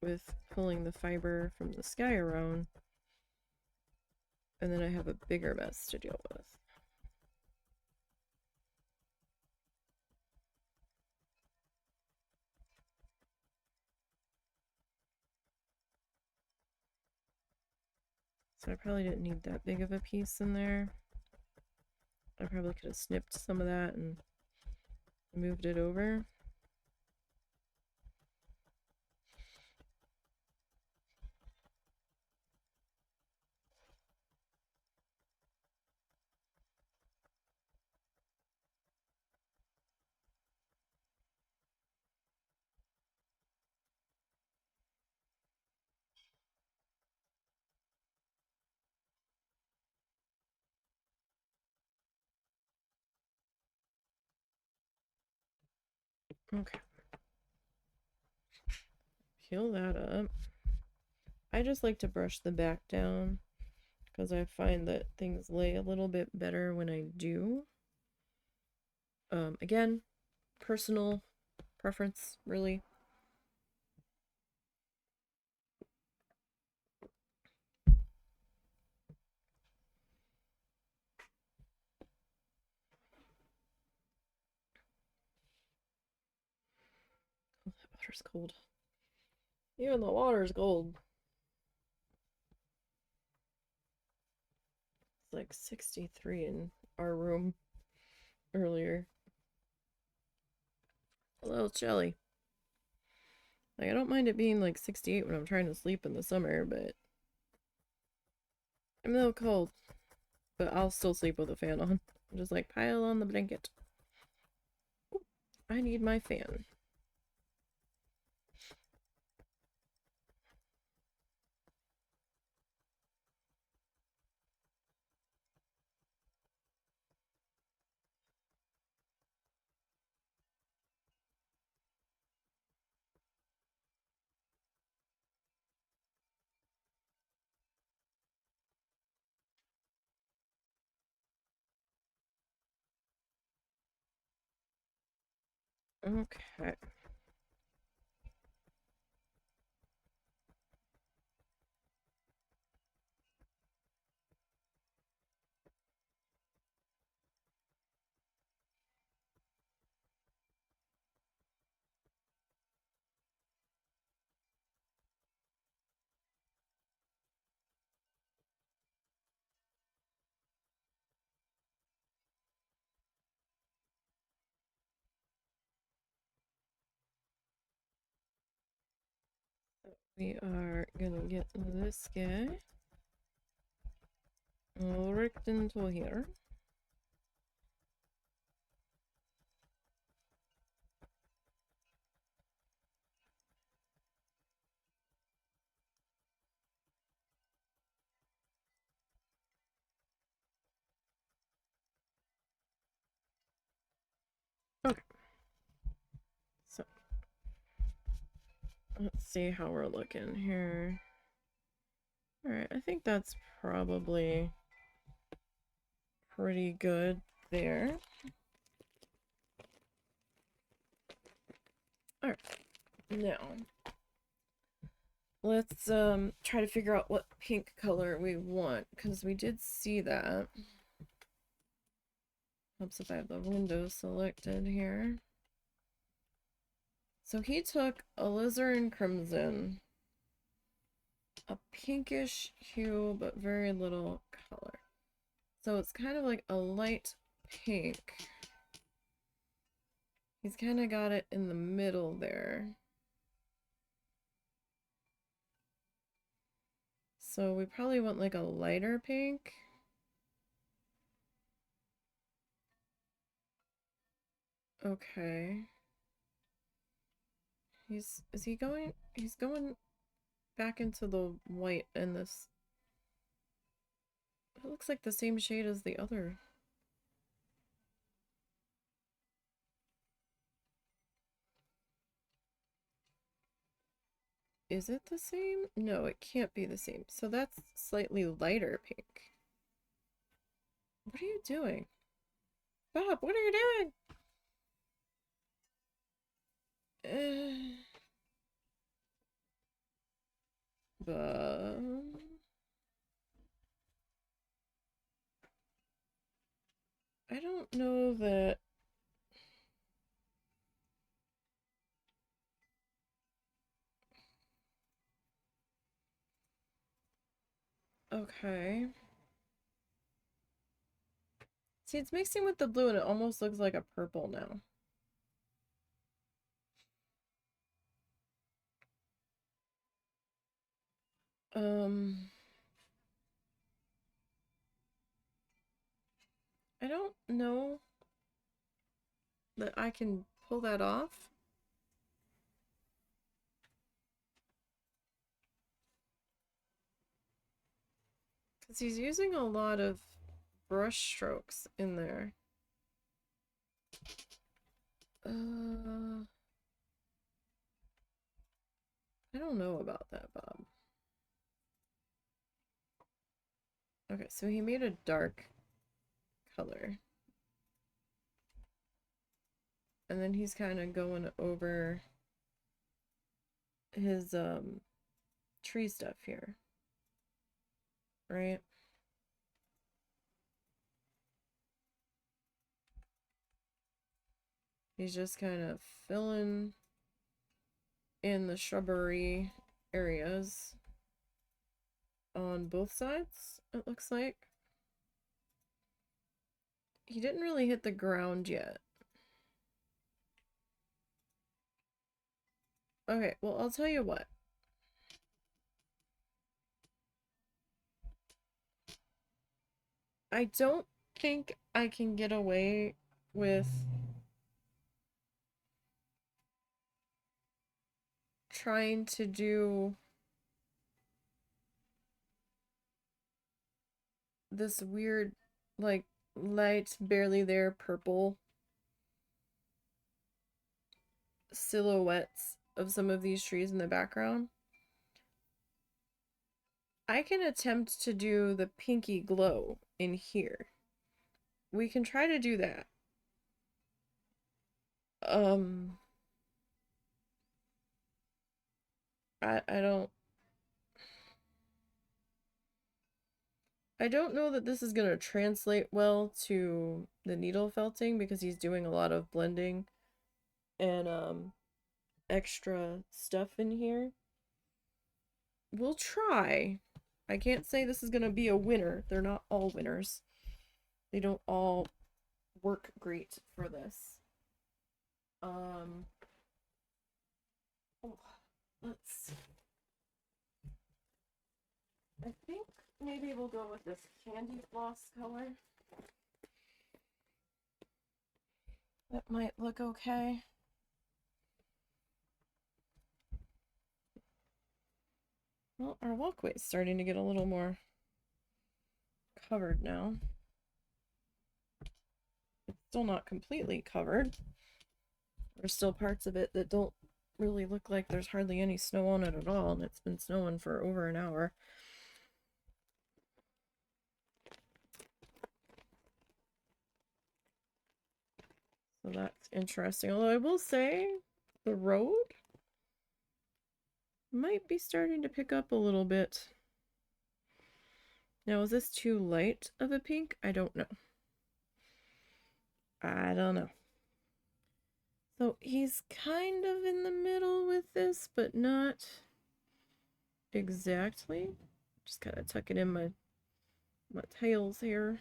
with pulling the fiber from the sky around, and then I have a bigger mess to deal with. So I probably didn't need that big of a piece in there. I probably could have snipped some of that and moved it over. Okay. Peel that up. I just like to brush the back down because I find that things lay a little bit better when I do. Again, personal preference, really. Oh, that water's cold. Even the water's cold. It's like 63 in our room earlier. A little chilly. Like, I don't mind it being like 68 when I'm trying to sleep in the summer, but I'm a little cold. But I'll still sleep with a fan on. I'm just like, pile on the blanket. Ooh, I need my fan. Okay. We are gonna get this guy ripped into here. Okay. So let's see how we're looking here. Alright, I think that's probably pretty good there. Alright, now let's try to figure out what pink color we want, because we did see that. Helps if I have the window selected here. So he took alizarin crimson, a pinkish hue, but very little color. So it's kind of like a light pink. He's kind of got it in the middle there. So we probably want like a lighter pink. Okay. Is he going? He's going back into the white in this. It looks like the same shade as the other. Is it the same? No, it can't be the same. So that's slightly lighter pink. What are you doing? Bob, what are you doing? Bob. I don't know that. Okay. See, it's mixing with the blue and it almost looks like a purple now. I don't know that I can pull that off. Because he's using a lot of brush strokes in there. I don't know about that, Bob. Okay, so he made a dark color. And then he's kind of going over his tree stuff here. Right? He's just kind of filling in the shrubbery areas on both sides, it looks like. He didn't really hit the ground yet. Okay, well, I'll tell you what. I don't think I can get away with trying to do this weird, like, light, barely there purple silhouettes of some of these trees in the background. I can attempt to do the pinky glow in here. We can try to do that. I don't know that this is going to translate well to the needle felting because he's doing a lot of blending and extra stuff in here. We'll try. I can't say this is going to be a winner. They're not all winners. They don't all work great for this. Oh, let's. I think maybe we'll go with this candy floss color. That might look okay. Well, our walkway's starting to get a little more covered now. It's still not completely covered. There's still parts of it that don't really look like there's hardly any snow on it at all, and it's been snowing for over an hour. So that's interesting. Although I will say the road might be starting to pick up a little bit. Now, is this too light of a pink? I don't know. I don't know. So he's kind of in the middle with this, but not exactly. Just kind of tucking in my tails here.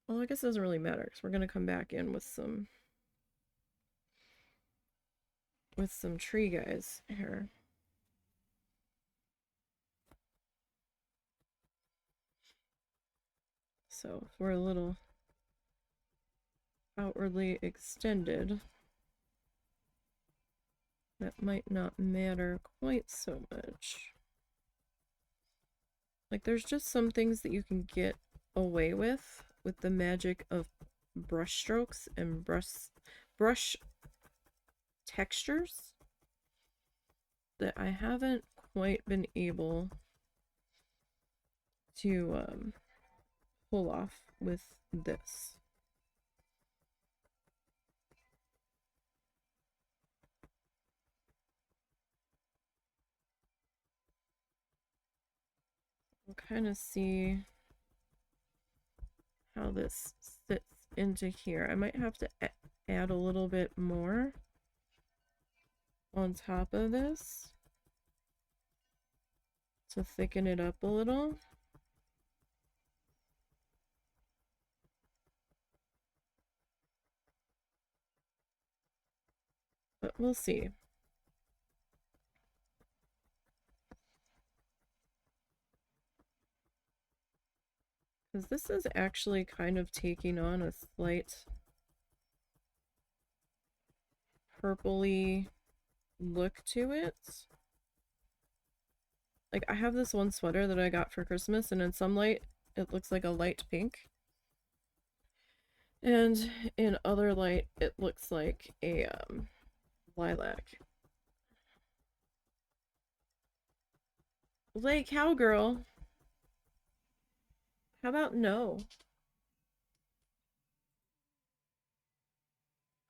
Well, I guess it doesn't really matter because we're gonna come back in with some tree guys here. So we're a little outwardly extended, that might not matter quite so much. Like, there's just some things that you can get away with the magic of brush strokes and brush textures that I haven't quite been able to pull off with this. We'll kind of see how this sits into here. I might have to add a little bit more on top of this to thicken it up a little. But we'll see. Because this is actually kind of taking on a slight purpley look to it. Like, I have this one sweater that I got for Christmas, and in some light it looks like a light pink, and in other light it looks like a lilac. Lay cowgirl, how about no?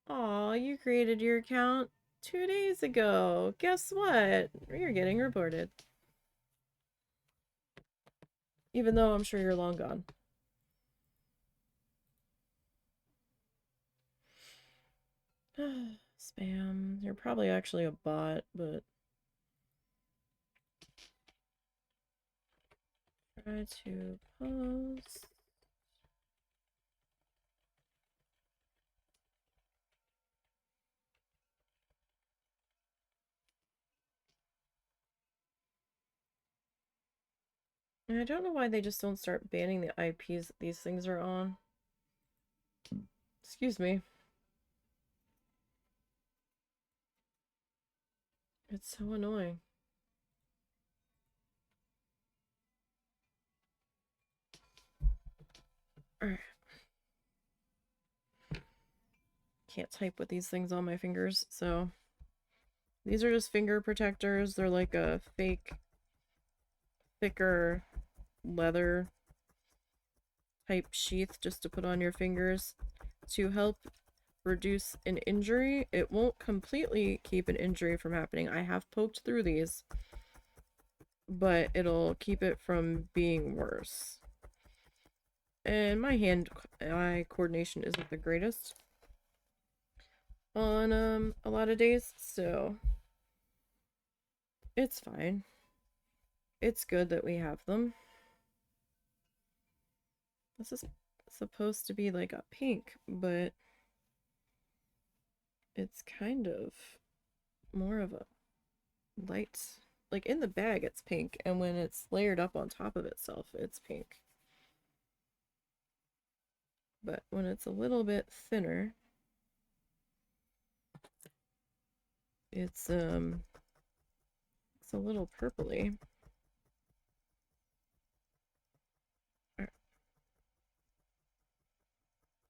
Aw, you created your account 2 days ago. Guess what? You're getting reported. Even though I'm sure you're long gone. Spam. You're probably actually a bot, but try to post. And I don't know why they just don't start banning the IPs that these things are on. Excuse me. It's so annoying. Alright. Can't type with these things on my fingers, so these are just finger protectors. They're like a fake, thicker leather type sheath just to put on your fingers to help reduce an injury. It won't completely keep an injury from happening. I have poked through these, but it'll keep it from being worse. And my hand-eye coordination isn't the greatest on a lot of days, so it's fine. It's good that we have them. This is supposed to be like a pink, but it's kind of more of a light, like in the bag it's pink, and when it's layered up on top of itself it's pink. But when it's a little bit thinner, it's a little purpley.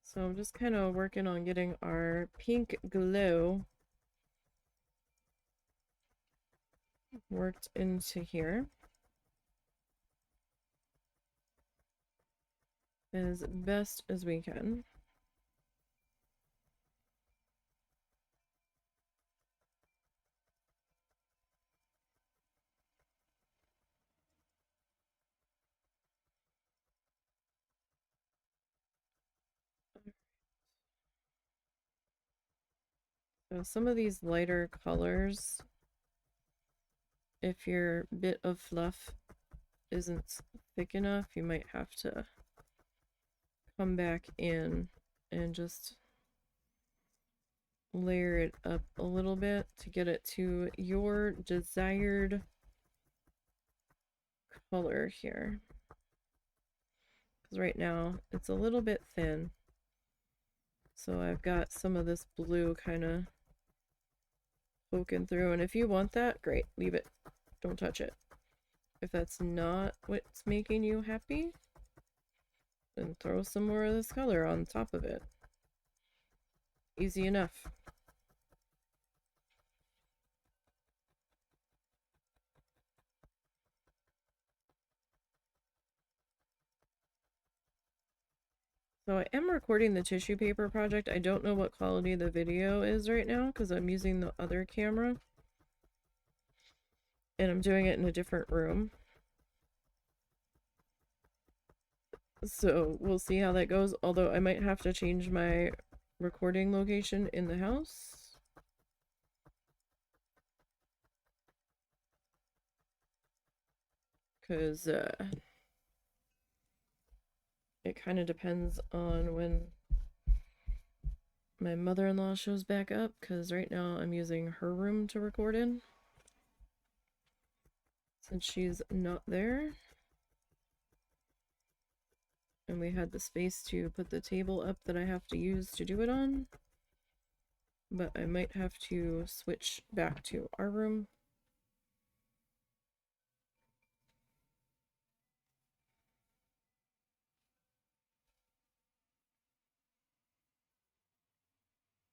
So I'm just kind of working on getting our pink glow worked into here as best as we can. So some of these lighter colors, if your bit of fluff isn't thick enough, you might have to come back in and just layer it up a little bit to get it to your desired color here. Because right now it's a little bit thin. So I've got some of this blue kind of poking through, and if you want that, great, leave it. Don't touch it. If that's not what's making you happy, then throw some more of this color on top of it. Easy enough. So I am recording the tissue paper project. I don't know what quality the video is right now because I'm using the other camera. And I'm doing it in a different room. So we'll see how that goes. Although I might have to change my recording location in the house. Because it kind of depends on when my mother-in-law shows back up, because right now I'm using her room to record in since she's not there, and we had the space to put the table up that I have to use to do it on, but I might have to switch back to our room.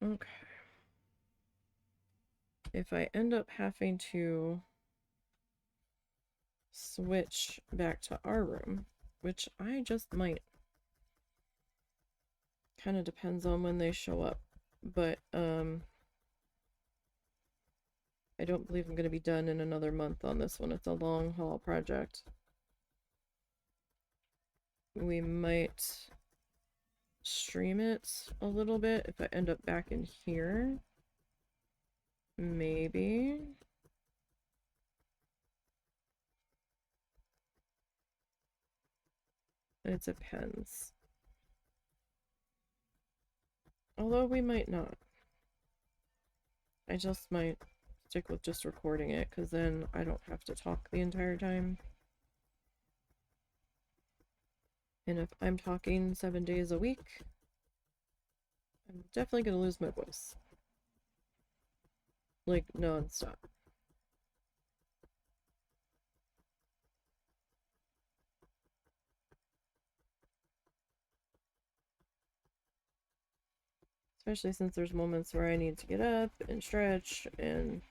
Okay. If I end up having to switch back to our room, which I just might, kind of depends on when they show up, but I don't believe I'm going to be done in another month on this one. It's a long haul project. We might stream it a little bit if I end up back in here. Maybe. It depends. Although we might not. I just might stick with just recording it, because then I don't have to talk the entire time. And if I'm talking 7 days a week, I'm definitely going to lose my voice. Like, non-stop. Especially since there's moments where I need to get up and stretch and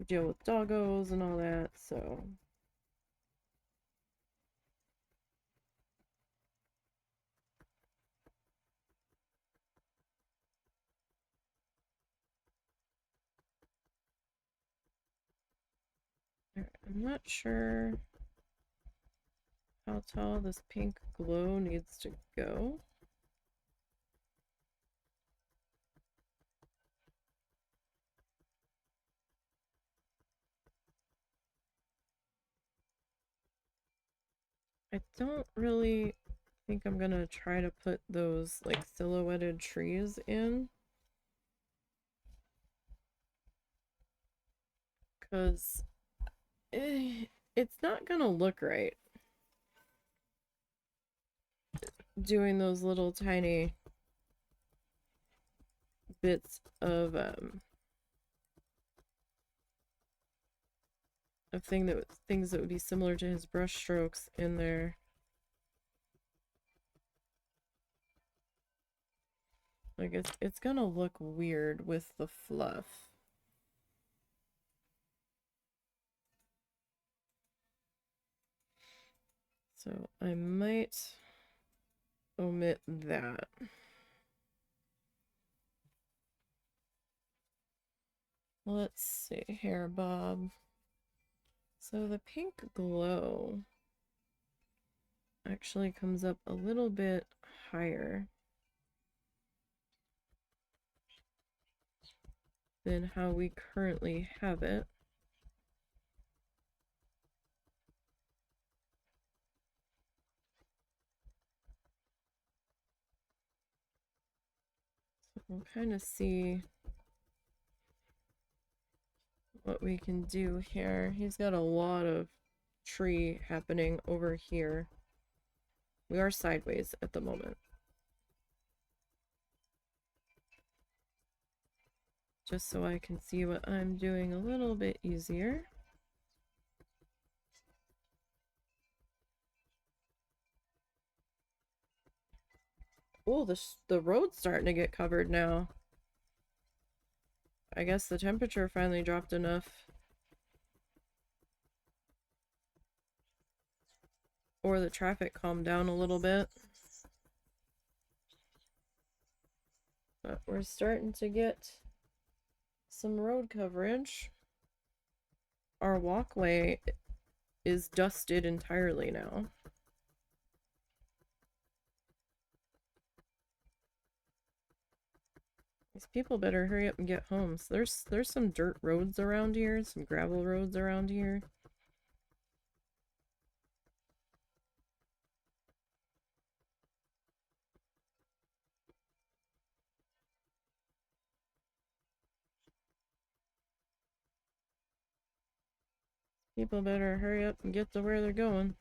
deal with doggos and all that, so... I'm not sure how tall this pink glow needs to go. I don't really think I'm gonna try to put those like silhouetted trees in, because it's not gonna look right doing those little tiny bits of things that would be similar to his brush strokes in there. Like it's gonna look weird with the fluff. So I might omit that. Let's see here, Bob. So the pink glow actually comes up a little bit higher than how we currently have it. So we'll kind of see what we can do here. He's got a lot of tree happening over here. We are sideways at the moment. just so I can see what I'm doing a little bit easier. Oh, the road's starting to get covered now. I guess the temperature finally dropped enough. Or the traffic calmed down a little bit. But we're starting to get some road coverage. Our walkway is dusted entirely now. These people better hurry up and get home. So there's some dirt roads around here, some gravel roads around here. People better hurry up and get to where they're going.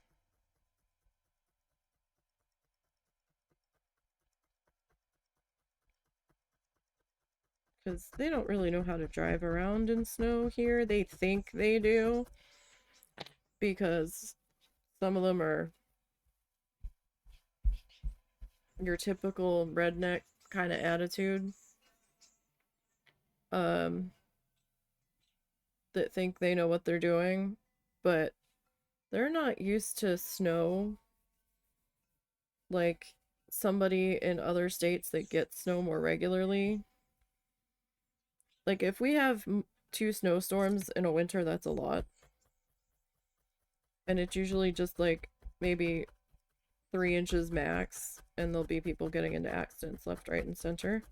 Because they don't really know how to drive around in snow here. They think they do. Because some of them are your typical redneck kind of attitude. That think they know what they're doing. But they're not used to snow like somebody in other states that get snow more regularly. Like, if we have 2 snowstorms in a winter, that's a lot. And it's usually just like maybe 3 inches max, and there'll be people getting into accidents left, right, and center.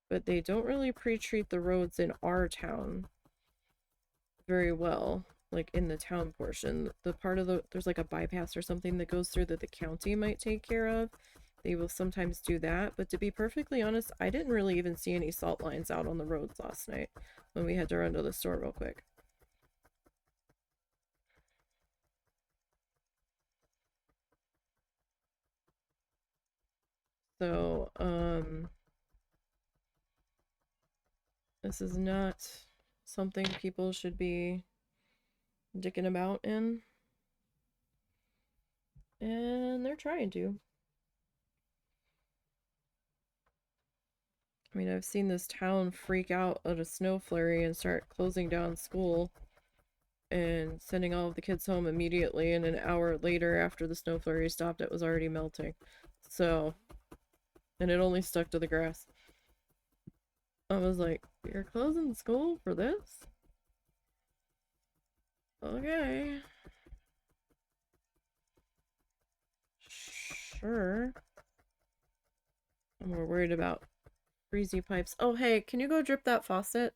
But they don't really pre-treat the roads in our town very well. Like in the town portion, the part of there's like a bypass or something that goes through that the county might take care of. They will sometimes do that, but to be perfectly honest, I didn't really even see any salt lines out on the roads last night when we had to run to the store real quick. So, this is not something people should be dicking about in. And they're trying to. I mean, I've seen this town freak out at a snow flurry and start closing down school and sending all of the kids home immediately, and an hour later after the snow flurry stopped, it was already melting. So, and it only stuck to the grass. I was like, you're closing school for this? Okay. Sure. I'm more worried about greasy pipes. Oh, hey, can you go drip that faucet?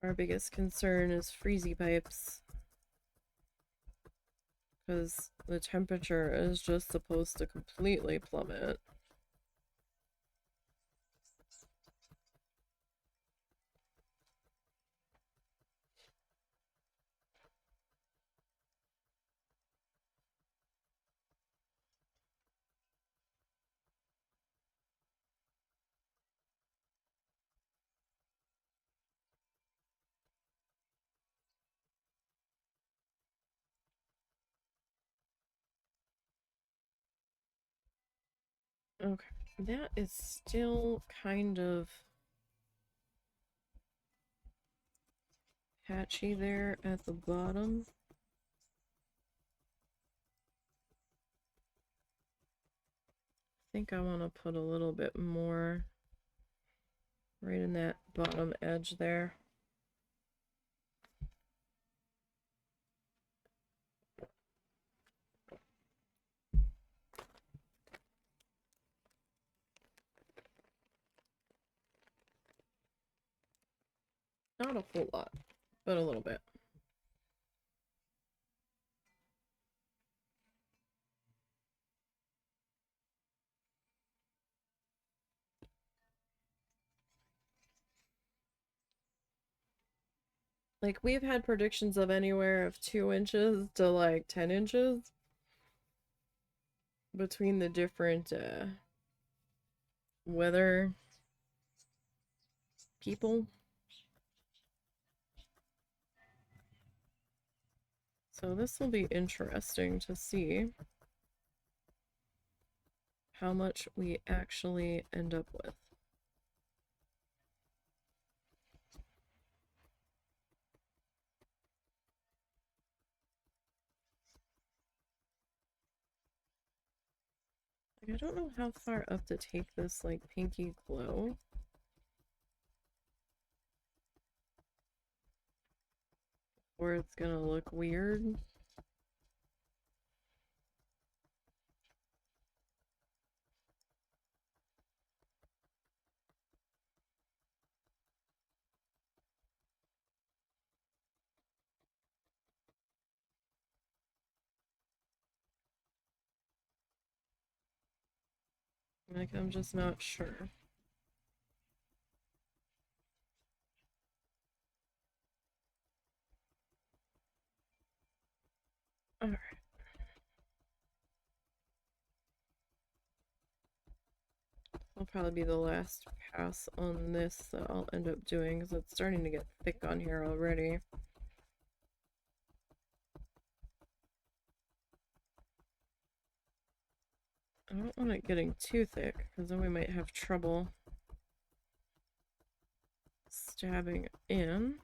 Our biggest concern is freezy pipes. Because the temperature is just supposed to completely plummet. Okay, that is still kind of patchy there at the bottom. I think I want to put a little bit more right in that bottom edge there. Not a whole lot, but a little bit. Like, we've had predictions of anywhere of 2 inches to like 10 inches between the different weather people. So this will be interesting to see how much we actually end up with. Like, I don't know how far up to take this, like, pinky glow. Or it's gonna look weird. Like, I'm just not sure. Alright. That'll probably be the last pass on this that I'll end up doing because it's starting to get thick on here already. I don't want it getting too thick because then we might have trouble stabbing in.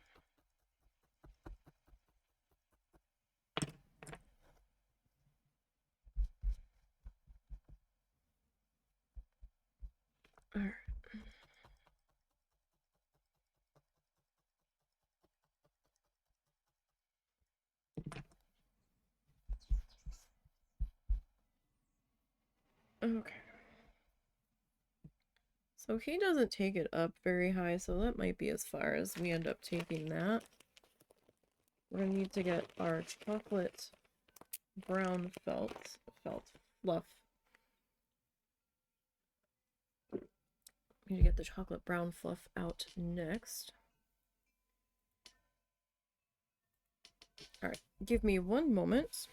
Alright. Okay. So he doesn't take it up very high, so that might be as far as we end up taking that. We're gonna need to get our chocolate brown felt fluff. We need to get the chocolate brown fluff out next. Alright, give me one moment.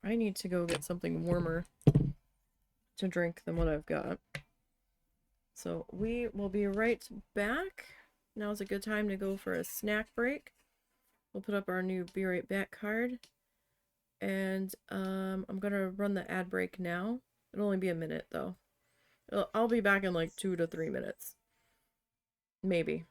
I need to go get something warmer to drink than what I've got. So we will be right back. Now's a good time to go for a snack break. We'll put up our new Be Right Back card. And I'm gonna run the ad break now. It'll only be a minute though. I'll be back in like 2 to 3 minutes. Maybe.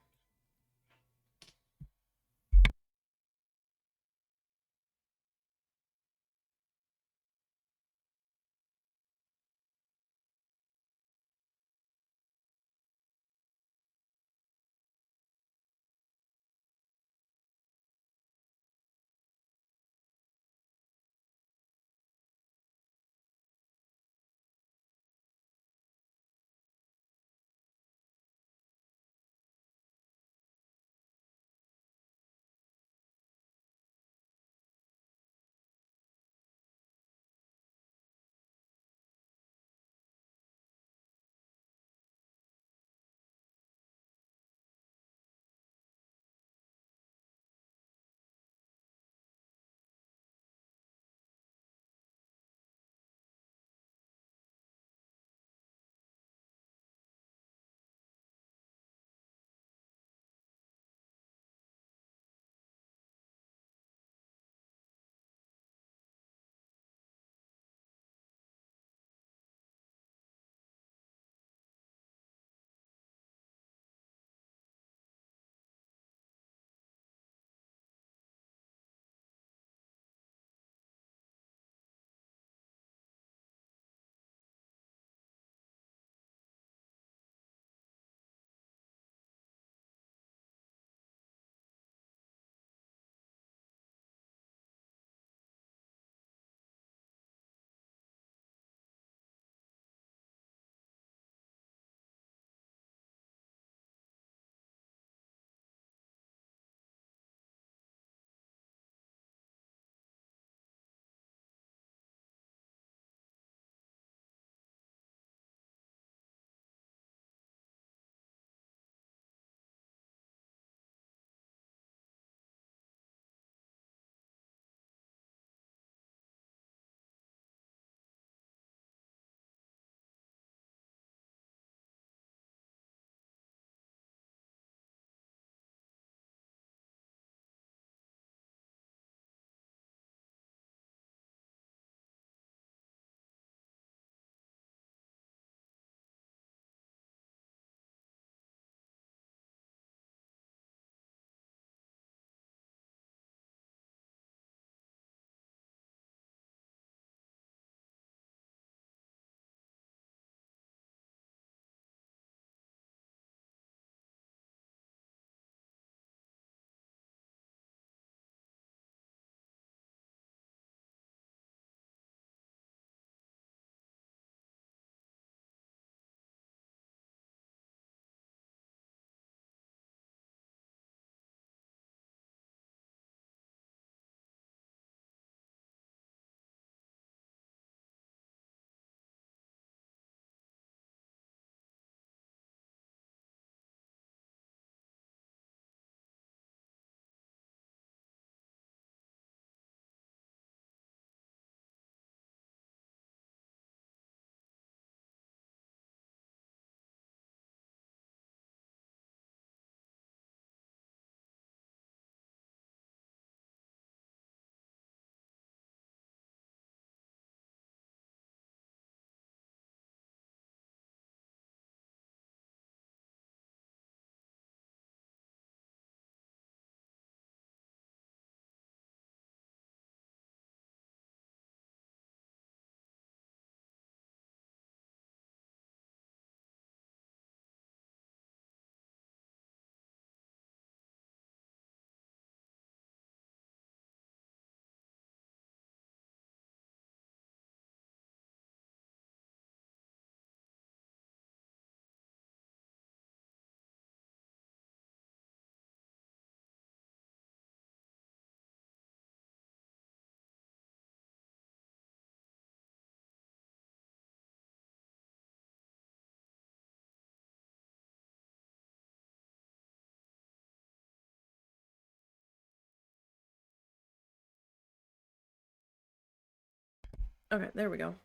Okay, there we go.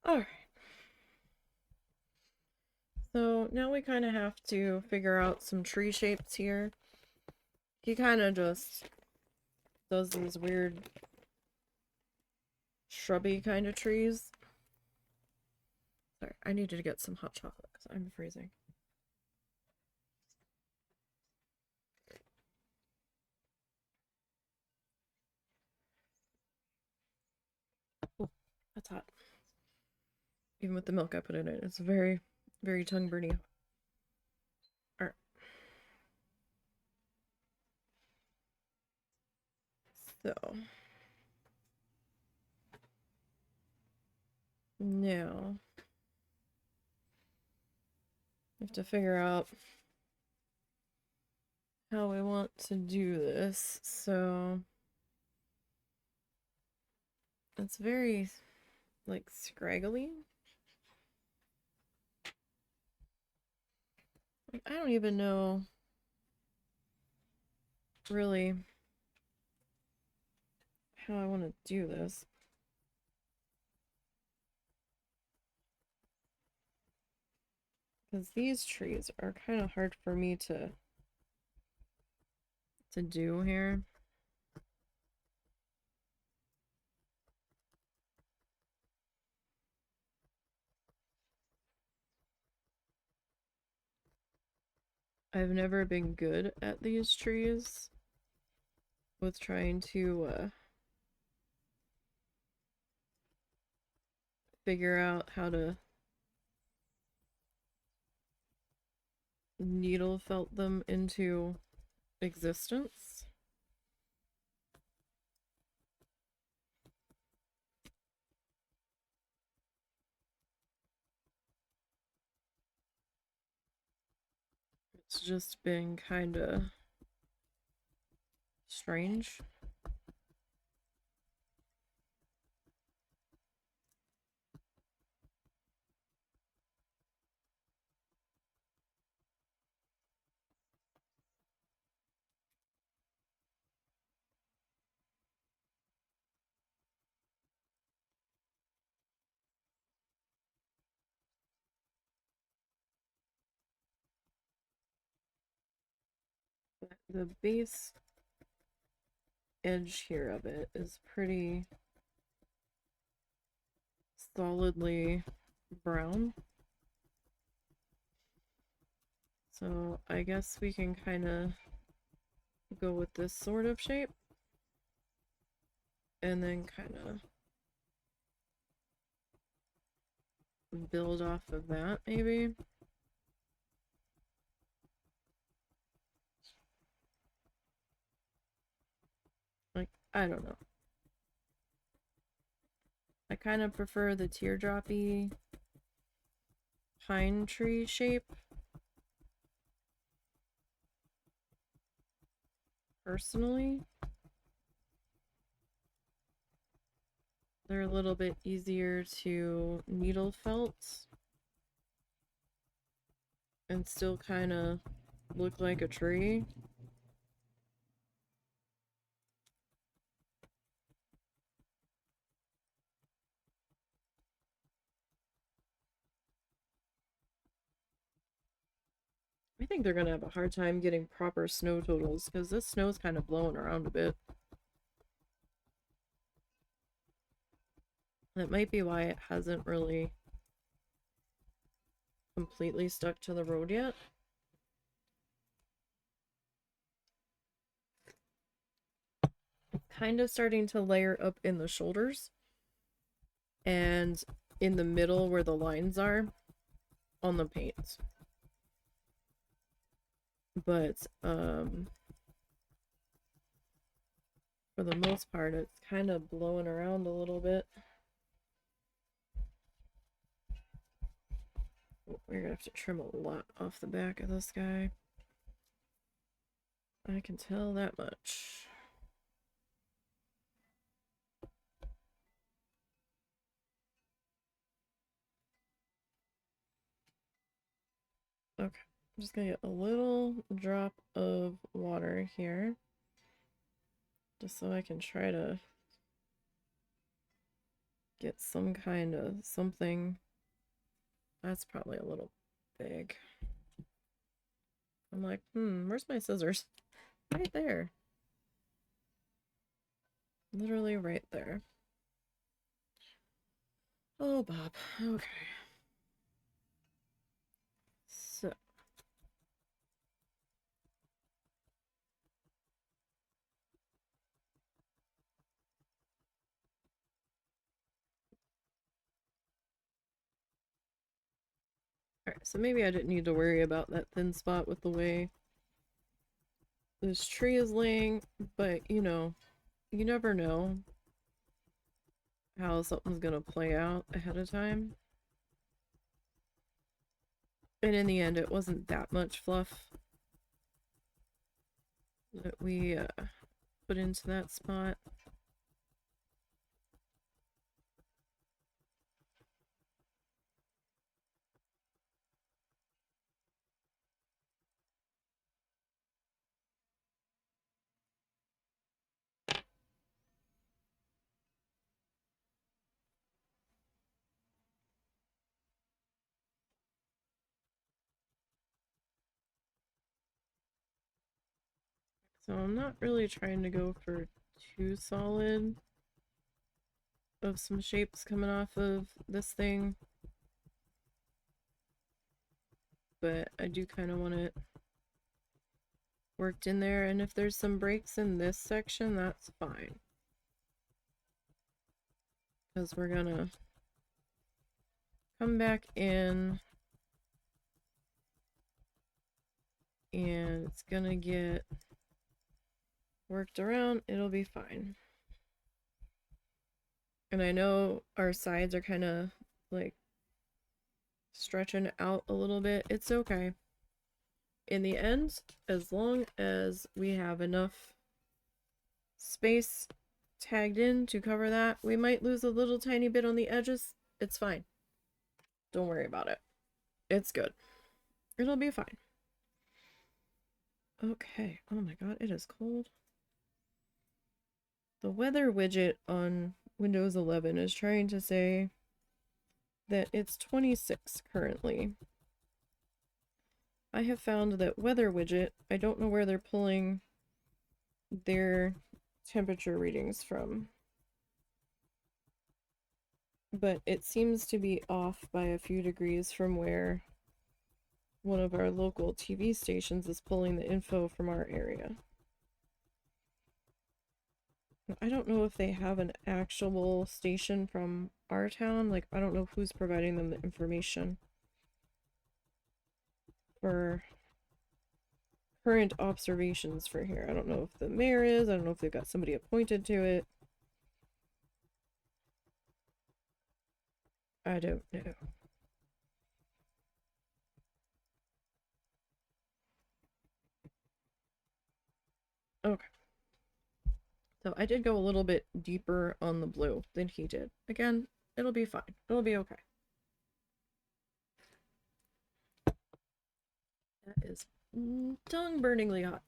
Alright. So now we kind of have to figure out some tree shapes here. He kind of just does these weird shrubby kind of trees. Sorry, I needed to get some hot chocolate because I'm freezing. Oh, that's hot. Even with the milk I put in it, it's very, very tongue burny. Alright. So now we have to figure out how we want to do this. So it's very like scraggly. Like, I don't even know really how I want to do this. Because these trees are kind of hard for me to do here. I've never been good at these trees with trying to figure out how to needle felt them into existence. It's just been kind of strange. But the base edge here of it is pretty solidly brown. So I guess we can kind of go with this sort of shape. And then kind of build off of that, maybe. Like, I don't know. I kind of prefer the teardroppy pine tree shape. Personally. They're a little bit easier to needle felt. And still kind of look like a tree. I think they're gonna have a hard time getting proper snow totals because this snow's kind of blowing around a bit. That might be why it hasn't really completely stuck to the road yet. It's kind of starting to layer up in the shoulders and in the middle where the lines are on the paint. But for the most part, it's kind of blowing around a little bit. We're gonna have to trim a lot off the back of this guy. I can tell that much. Okay. I'm just gonna get a little drop of water here, just so I can try to get some kind of something. That's probably a little big. I'm like, where's my scissors? Right there. Literally right there. Oh, Bob. Okay. So. Alright, so maybe I didn't need to worry about that thin spot with the way this tree is laying, but you know, you never know how something's gonna play out ahead of time. And in the end, it wasn't that much fluff that we put into that spot. So I'm not really trying to go for too solid of some shapes coming off of this thing, but I do kind of want it worked in there, and if there's some breaks in this section, that's fine, because we're gonna come back in and it's gonna get worked around. It'll be fine. And I know our sides are kind of like stretching out a little bit. It's okay. In the end, as long as we have enough space tagged in to cover that, we might lose a little tiny bit on the edges. It's fine. Don't worry about it. It's good. It'll be fine. Okay. Oh my god, it is cold. The weather widget on Windows 11 is trying to say that it's 26 currently. I have found that weather widget, I don't know where they're pulling their temperature readings from, but it seems to be off by a few degrees from where one of our local TV stations is pulling the info from our area. I don't know if they have an actual station from our town. Like, I don't know who's providing them the information for current observations for here. I don't know if the mayor is. I don't know if they've got somebody appointed to it. I don't know. Okay. So I did go a little bit deeper on the blue than he did. Again, it'll be fine. It'll be okay. That is tongue-burningly hot.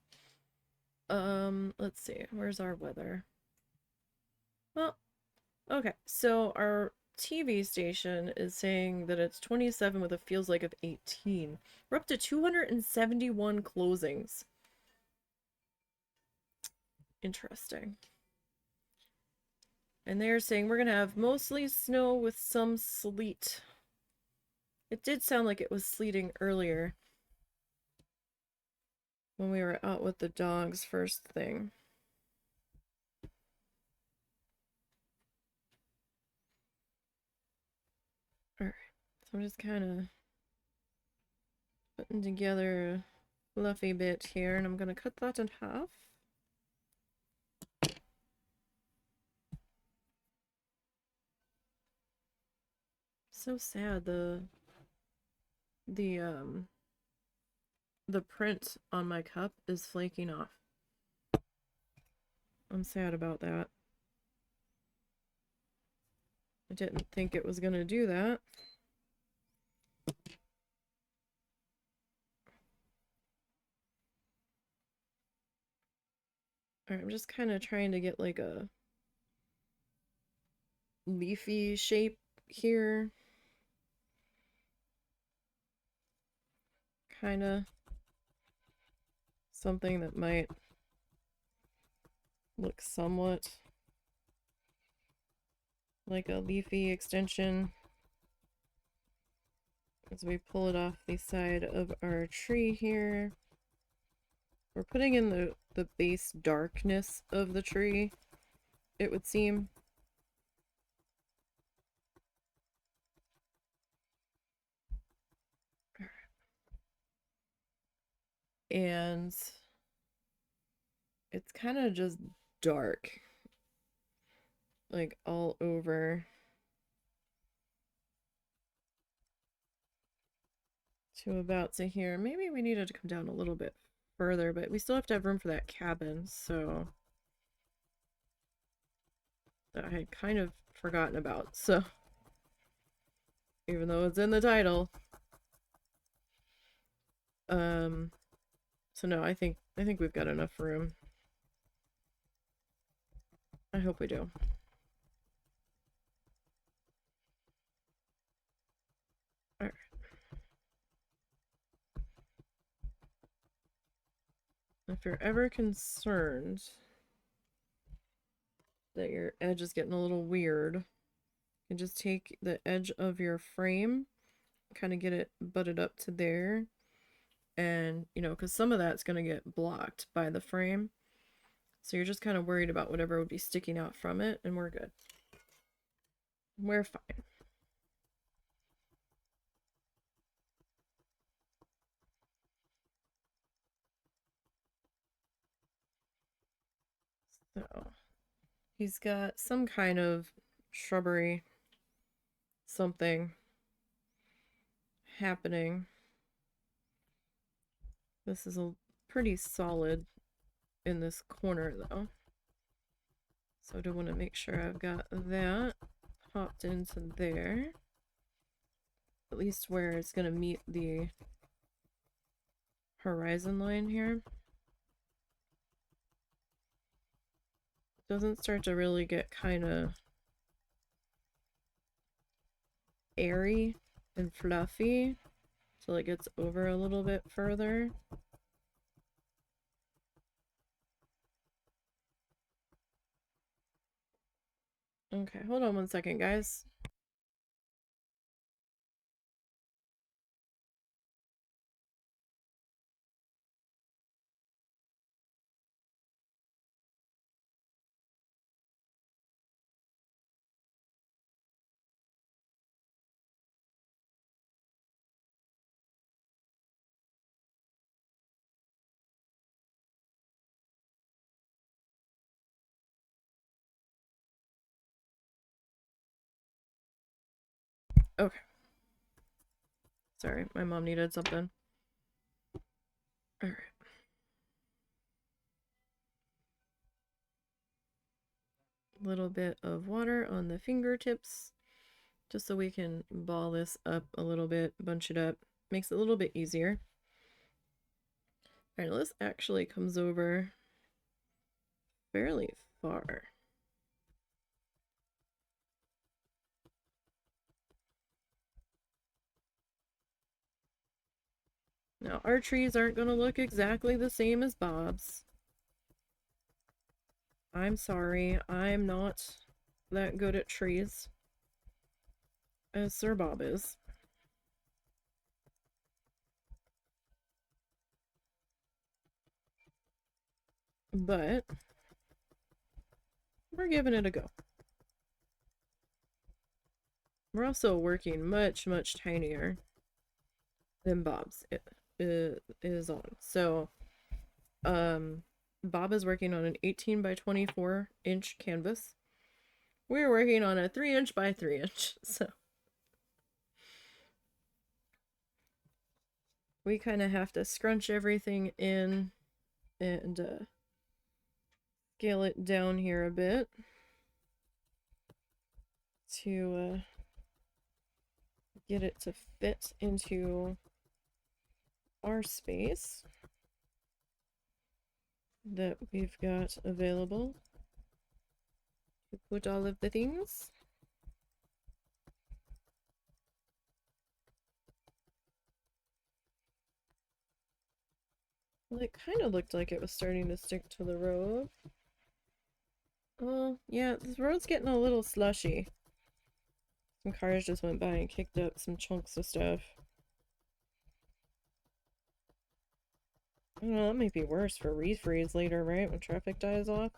Let's see. Where's our weather? Well, okay. So our TV station is saying that it's 27 with a feels like of 18. We're up to 271 closings. Interesting. And they're saying we're gonna have mostly snow with some sleet. It did sound like it was sleeting earlier when we were out with the dogs first thing. Alright, so I'm just kind of putting together a fluffy bit here, and I'm gonna cut that in half. So sad, the print on my cup is flaking off. I'm sad about that. I didn't think it was gonna do that. Alright, I'm just kind of trying to get like a leafy shape here. Kind of something that might look somewhat like a leafy extension as we pull it off the side of our tree here. We're putting in the base darkness of the tree, it would seem. And it's kind of just dark, like all over to about to here. Maybe we needed to come down a little bit further, but we still have to have room for that cabin, so that I had kind of forgotten about. So even though it's in the title, so no, I think we've got enough room. I hope we do. Alright. If you're ever concerned that your edge is getting a little weird, you can just take the edge of your frame, kind of get it butted up to there, and, you know, because some of that's going to get blocked by the frame. So you're just kind of worried about whatever would be sticking out from it, and we're good. We're fine. So he's got some kind of shrubbery something happening. This is a pretty solid in this corner though. So I do want to make sure I've got that popped into there. At least where it's going to meet the horizon line here. Doesn't start to really get kind of airy and fluffy till it gets over a little bit further. Okay, hold on 1 second, guys. Okay. Sorry, my mom needed something. Alright. A little bit of water on the fingertips, just so we can ball this up a little bit, bunch it up. Makes it a little bit easier. Alright, this actually comes over fairly far. Now, our trees aren't going to look exactly the same as Bob's. I'm sorry, I'm not that good at trees as Sir Bob is. But we're giving it a go. We're also working much, much tinier than Bob's is on. So, Bob is working on an 18 by 24 inch canvas. We're working on a 3 inch by 3 inch. So, we kind of have to scrunch everything in and scale it down here a bit to get it to fit into our space. that we've got available to put all of the things. Well, it kind of looked like it was starting to stick to the road. Oh, yeah, this road's getting a little slushy. Some cars just went by and kicked up some chunks of stuff. I don't know, that might be worse for refreeze later, right? When traffic dies off.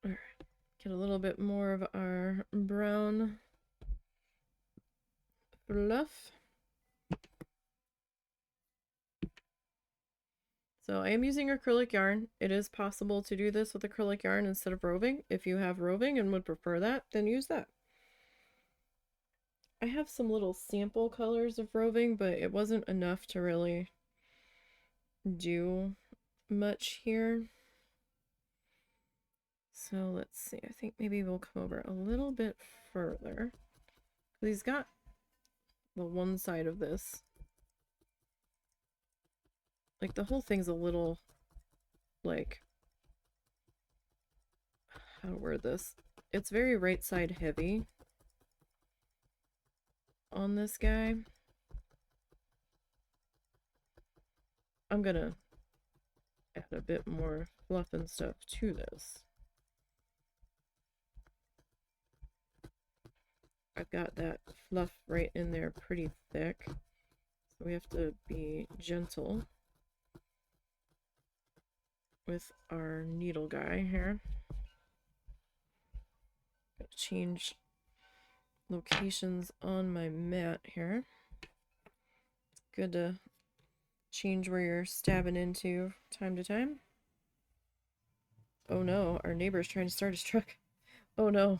Alright, get a little bit more of our brown fluff. So I am using acrylic yarn. It is possible to do this with acrylic yarn instead of roving. If you have roving and would prefer that, then use that. I have some little sample colors of roving, but it wasn't enough to really do much here. So let's see. I think maybe we'll come over a little bit further. He's got the one side of this. Like the whole thing's a little, like, how to word this? It's very right side heavy on this guy. I'm gonna add a bit more fluff and stuff to this. I've got that fluff right in there pretty thick, so we have to be gentle with our needle guy here. Gotta change locations on my mat here. It's good to change where you're stabbing into time to time. Oh no, our neighbor's trying to start his truck. Oh no.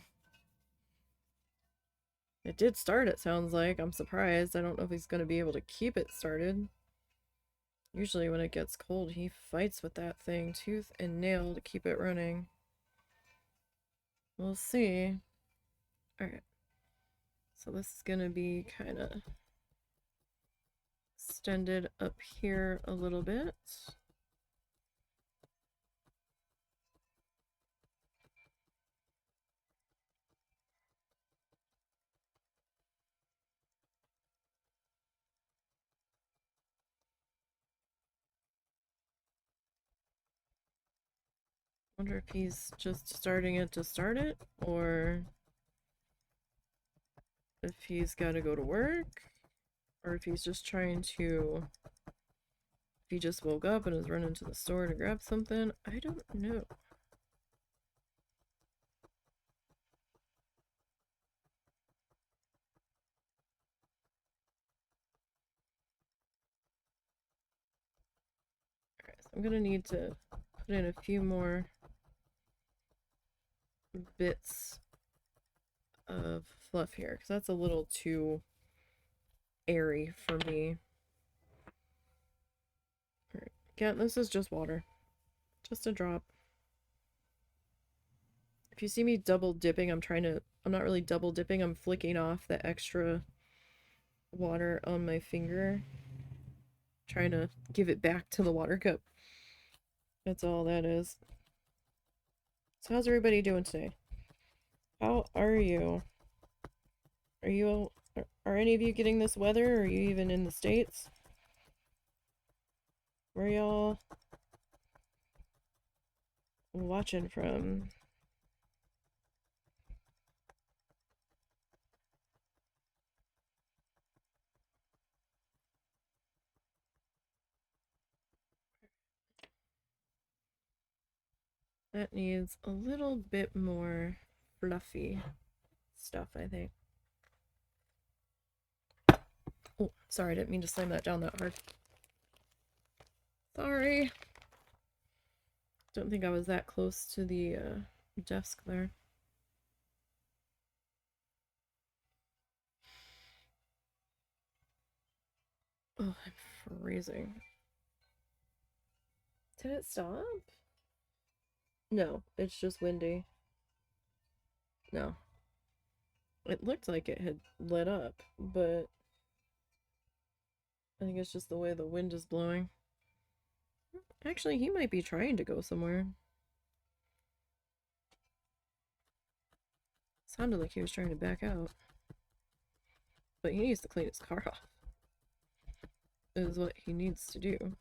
It did start, it sounds like. I'm surprised. I don't know if he's going to be able to keep it started. Usually when it gets cold, he fights with that thing tooth and nail to keep it running. We'll see. Alright. So this is going to be kind of extended up here a little bit. Wonder if he's just starting it to start it, or if he's got to go to work, or if he's just trying to, if he just woke up and is running to the store to grab something. I don't know. Alright, so I'm gonna need to put in a few more bits of fluff here, because that's a little too airy for me. Alright, again, this is just water. Just a drop. If you see me double dipping, I'm not really double dipping, I'm flicking off the extra water on my finger. Trying to give it back to the water cup. That's all that is. So how's everybody doing today? How are you? Are any of you getting this weather? Or are you even in the States? Where y'all watching from? That needs a little bit more fluffy stuff, I think. Oh, sorry, I didn't mean to slam that down that hard. Sorry. Don't think I was that close to the desk there. Oh, I'm freezing. Did it stop? No, it's just windy. No. It looked like it had lit up, but I think it's just the way the wind is blowing. Actually, he might be trying to go somewhere. Sounded like he was trying to back out. But he needs to clean his car off. Is what he needs to do.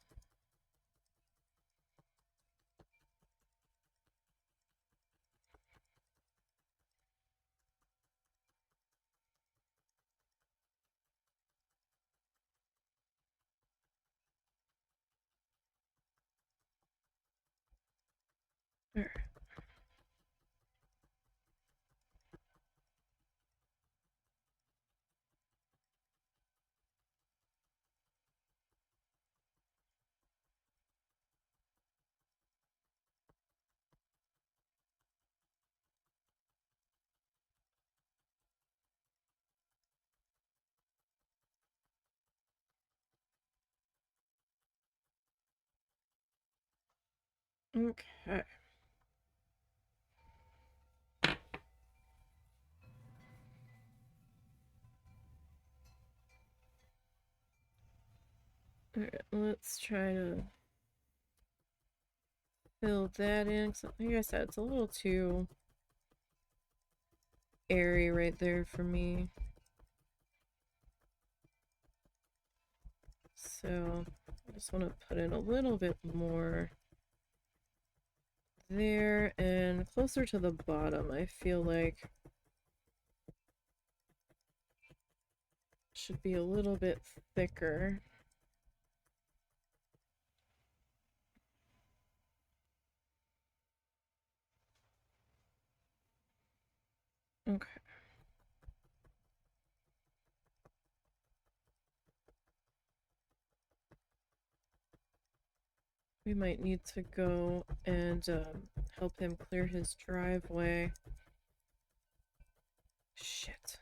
Alright. Okay. Alright, let's try to fill that in. Like I said, it's a little too airy right there for me. So I just want to put in a little bit more there and closer to the bottom. I feel like should be a little bit thicker. Okay. We might need to go and help him clear his driveway. Shit.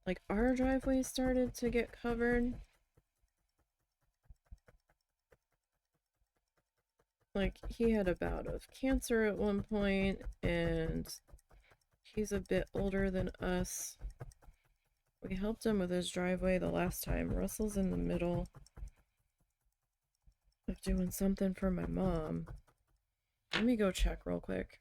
Like, our driveway started to get covered. Like, he had a bout of cancer at one point, and he's a bit older than us. We helped him with his driveway the last time. Russell's in the middle of doing something for my mom. Let me go check real quick.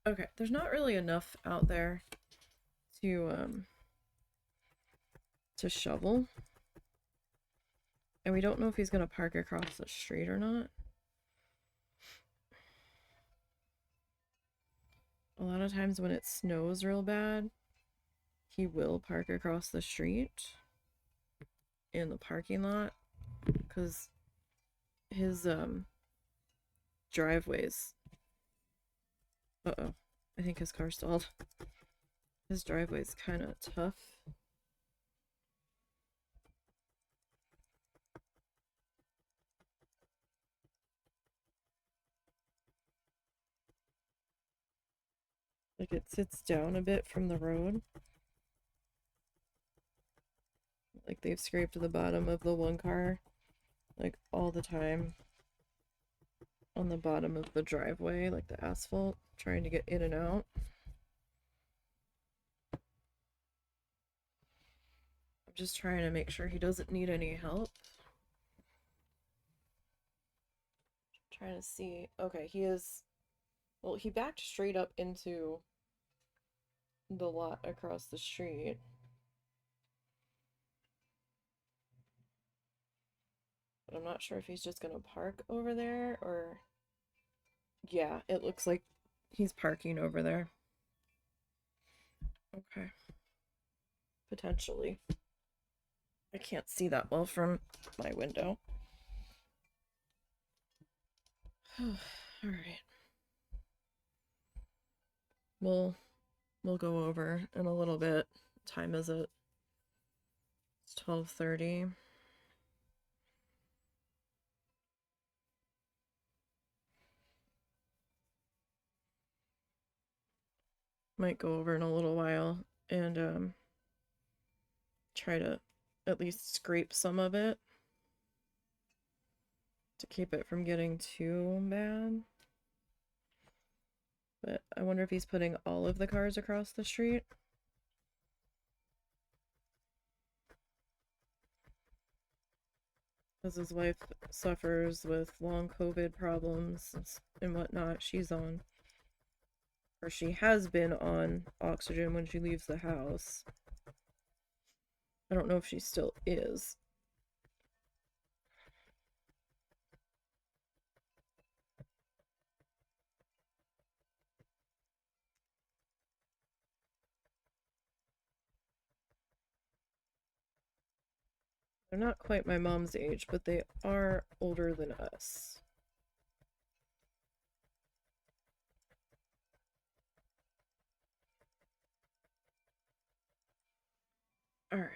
Okay, there's not really enough out there to shovel. And we don't know if he's gonna park across the street or not. A lot of times when it snows real bad, he will park across the street in the parking lot because his driveways. Uh-oh. I think his car stalled. His driveway's kind of tough. Like, it sits down a bit from the road. Like, they've scraped the bottom of the one car, like, all the time. on the bottom of the driveway, like the asphalt, trying to get in and out. I'm just trying to make sure he doesn't need any help. Trying to see. Okay, he is. Well, he backed straight up into the lot across the street. But I'm not sure if he's just gonna park over there or... Yeah, it looks like he's parking over there. Okay. Potentially. I can't see that well from my window. Alright. We'll go over in a little bit. What time is it? It's 12:30. Might go over in a little while and try to at least scrape some of it to keep it from getting too bad. But I wonder if he's putting all of the cars across the street. As his wife suffers with long COVID problems and whatnot, she's on, or she has been on oxygen when she leaves the house. I don't know if she still is. They're not quite my mom's age, but they are older than us. Alright.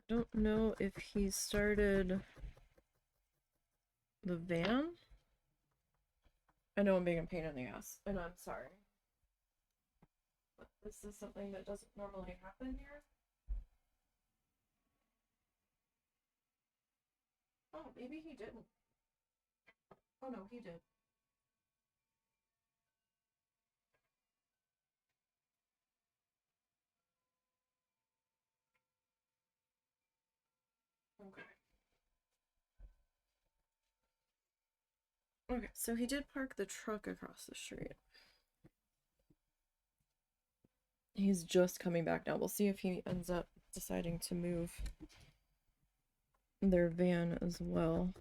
I don't know if he started the van. I know I'm being a pain in the ass, and I'm sorry. But this is something that doesn't normally happen here. Oh, maybe he didn't. Oh no, he did. Okay. Okay, so he did park the truck across the street. He's just coming back now. We'll see if he ends up deciding to move their van as well.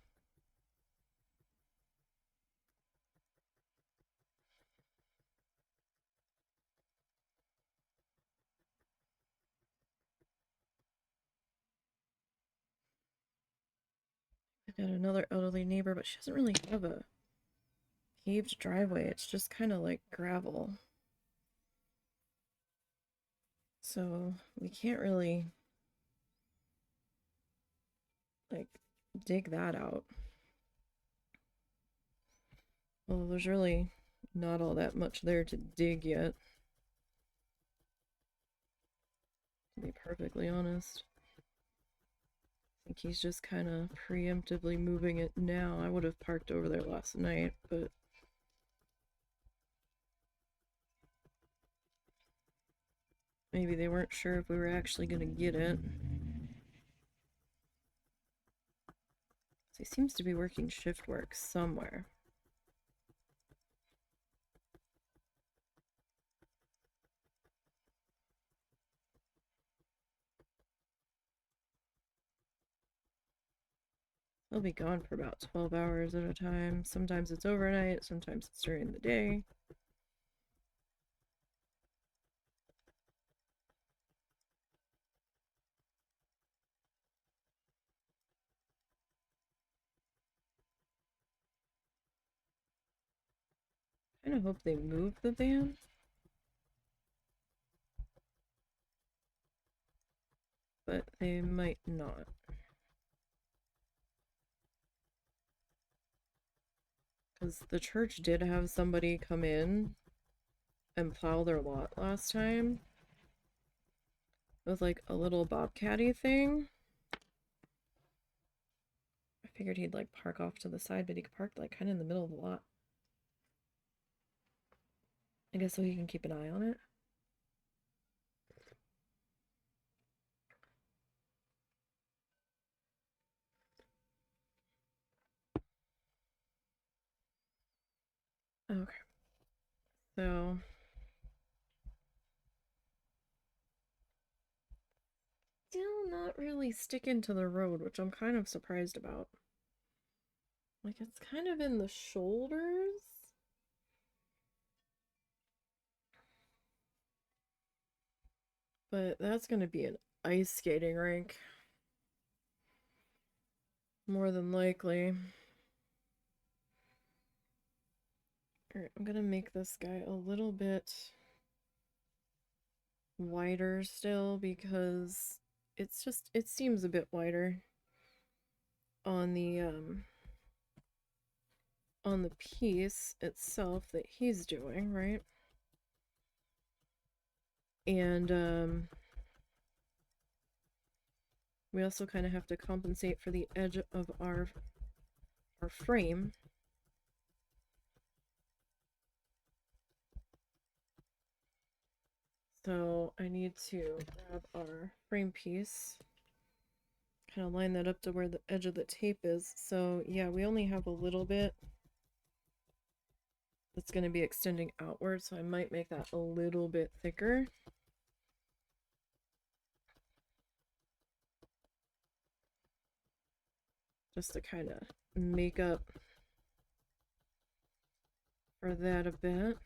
I got another elderly neighbor, but she doesn't really have a paved driveway. It's just kind of like gravel. So we can't really like dig that out. Well, there's really not all that much there to dig yet, to be perfectly honest. I think he's just kind of preemptively moving it now. I would have parked over there last night, but maybe they weren't sure if we were actually going to get it. So he seems to be working shift work somewhere. He'll be gone for about 12 hours at a time. Sometimes it's overnight, sometimes it's during the day. I kind of hope they move the van. But they might not. Because the church did have somebody come in and plow their lot last time with like a little bobcatty thing. I figured he'd like park off to the side, but he could park like kind of in the middle of the lot. I guess so he can keep an eye on it. Okay. So still not really sticking to the road, which I'm kind of surprised about. Like it's kind of in the shoulders. But that's going to be an ice skating rink. More than likely. Alright, I'm going to make this guy a little bit wider still because it's just, it seems a bit wider on the piece itself that he's doing, right? And we also kind of have to compensate for the edge of our frame. So I need to grab our frame piece, kind of line that up to where the edge of the tape is. So yeah, we only have a little bit that's going to be extending outward, so I might make that a little bit thicker. Just to kind of make up for that a bit.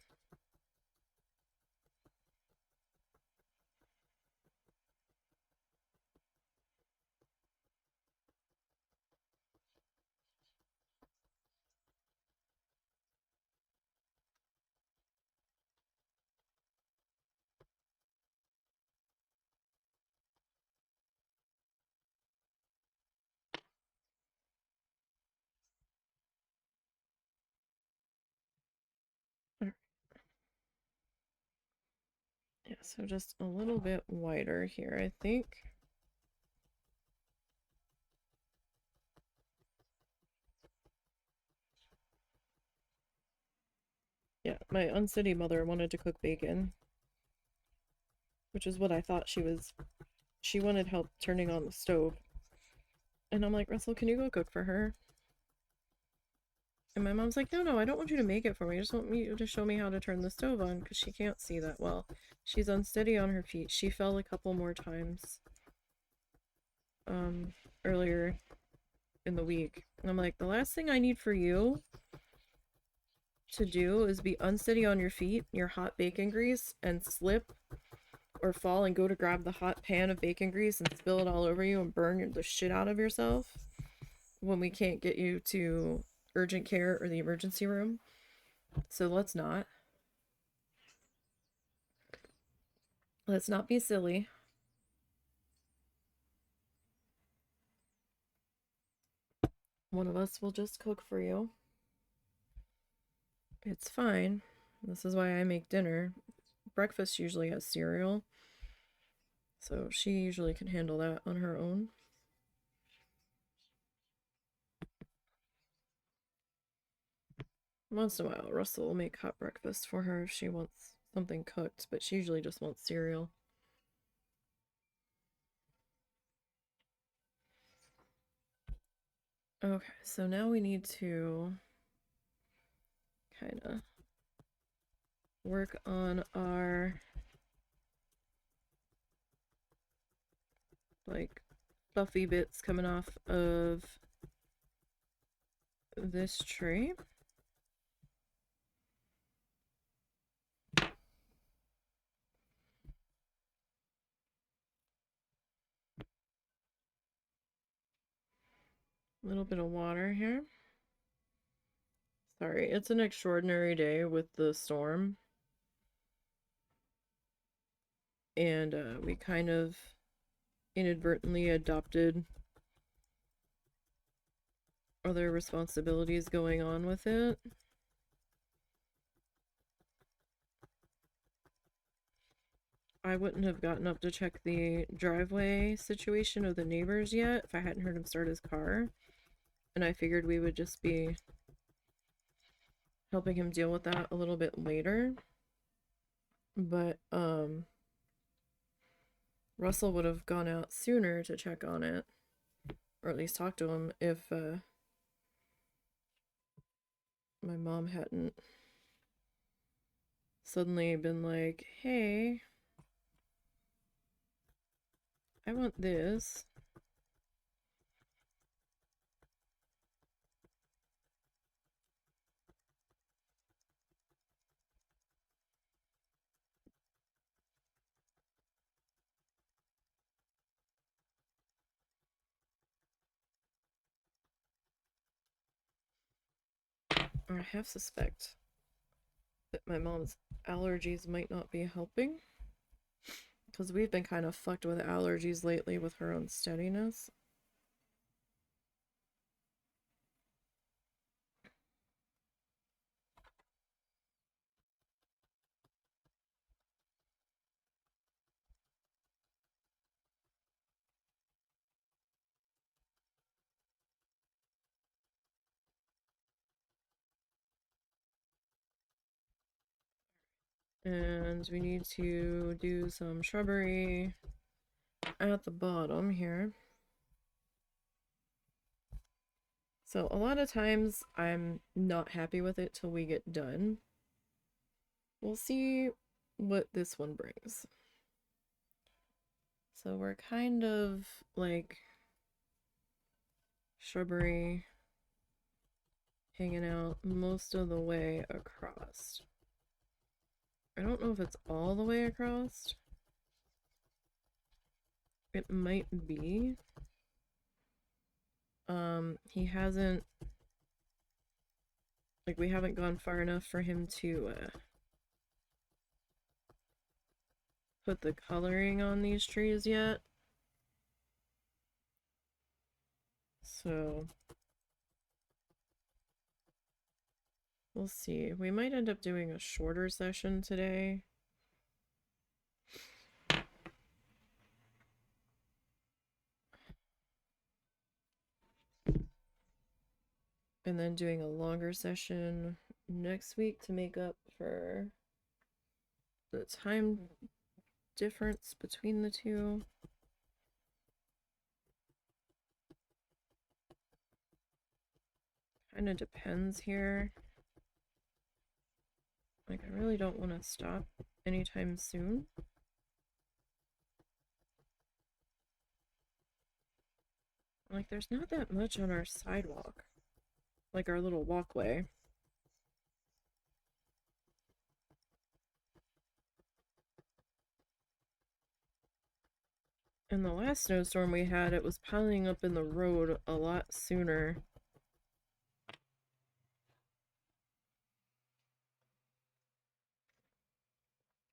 Yeah, so just a little bit wider here, I think. Yeah, my unsteady mother wanted to cook bacon, which is what I thought she was. She wanted help turning on the stove. And I'm like, Russell, can you go cook for her? And my mom's like, no, I don't want you to make it for me. I just want you to show me how to turn the stove on because she can't see that well. She's unsteady on her feet. She fell a couple more times earlier in the week. And I'm like, the last thing I need for you to do is be unsteady on your feet, your hot bacon grease, and slip or fall and go to grab the hot pan of bacon grease and spill it all over you and burn the shit out of yourself when we can't get you to urgent care or the emergency room. So let's not. Let's not be silly. One of us will just cook for you. It's fine. This is why I make dinner. Breakfast usually has cereal, so she usually can handle that on her own. Once in a while, Russell will make hot breakfast for her if she wants something cooked, but she usually just wants cereal. Okay, so now we need to kind of work on our like fluffy bits coming off of this tray. A little bit of water here. Sorry, it's an extraordinary day with the storm. And we kind of inadvertently adopted other responsibilities going on with it. I wouldn't have gotten up to check the driveway situation of the neighbors yet if I hadn't heard him start his car. And I figured we would just be helping him deal with that a little bit later. But, Russell would have gone out sooner to check on it. Or at least talk to him if, my mom hadn't suddenly been like, hey, I want this. Or I half suspect that my mom's allergies might not be helping. Because we've been kind of fucked with allergies lately with her unsteadiness. And we need to do some shrubbery at the bottom here. So a lot of times I'm not happy with it till we get done. We'll see what this one brings. So we're kind of like shrubbery hanging out most of the way across. I don't know if it's all the way across. It might be. He hasn't, like, we haven't gone far enough for him to put the coloring on these trees yet. So we'll see. We might end up doing a shorter session today. And then doing a longer session next week to make up for the time difference between the two. Kind of depends here. Like, I really don't want to stop anytime soon. Like, there's not that much on our sidewalk. Like, our little walkway. In the last snowstorm we had, it was piling up in the road a lot sooner.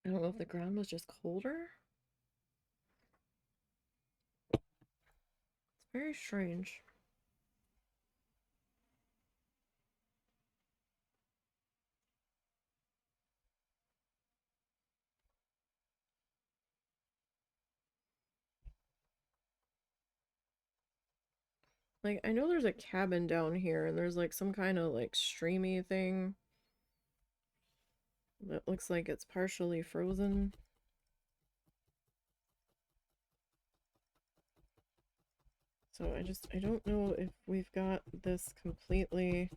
I don't know if the ground was just colder. It's very strange. Like, I know there's a cabin down here, and there's like some kind of like streamy thing that looks like it's partially frozen. So I don't know if we've got this completely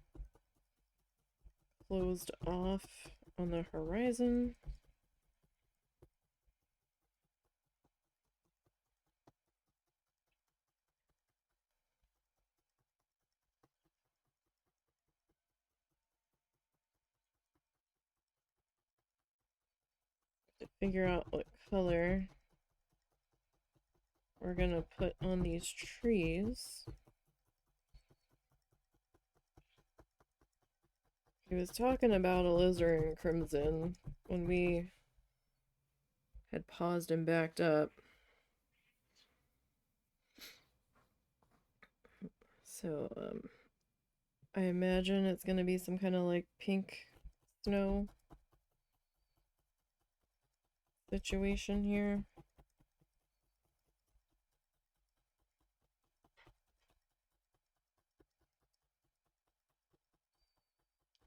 closed off on the horizon. To figure out what color we're gonna put on these trees. He was talking about alizarin crimson when we had paused and backed up. So, I imagine it's gonna be some kind of like pink snow. situation here.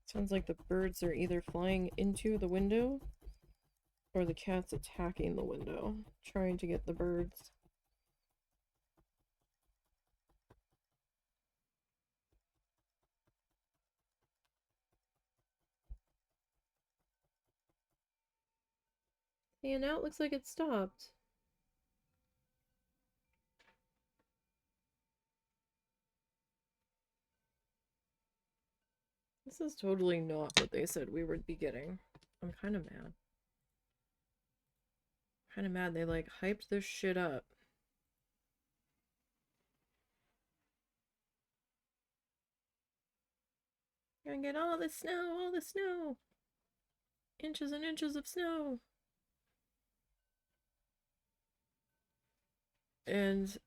Sounds like the birds are either flying into the window or the cat's attacking the window, trying to get the birds. Yeah, now it looks like it stopped. This is totally not what they said we would be getting. I'm kind of mad. Kind of mad they like hyped this shit up. You're gonna get all the snow, all the snow. Inches and inches of snow. And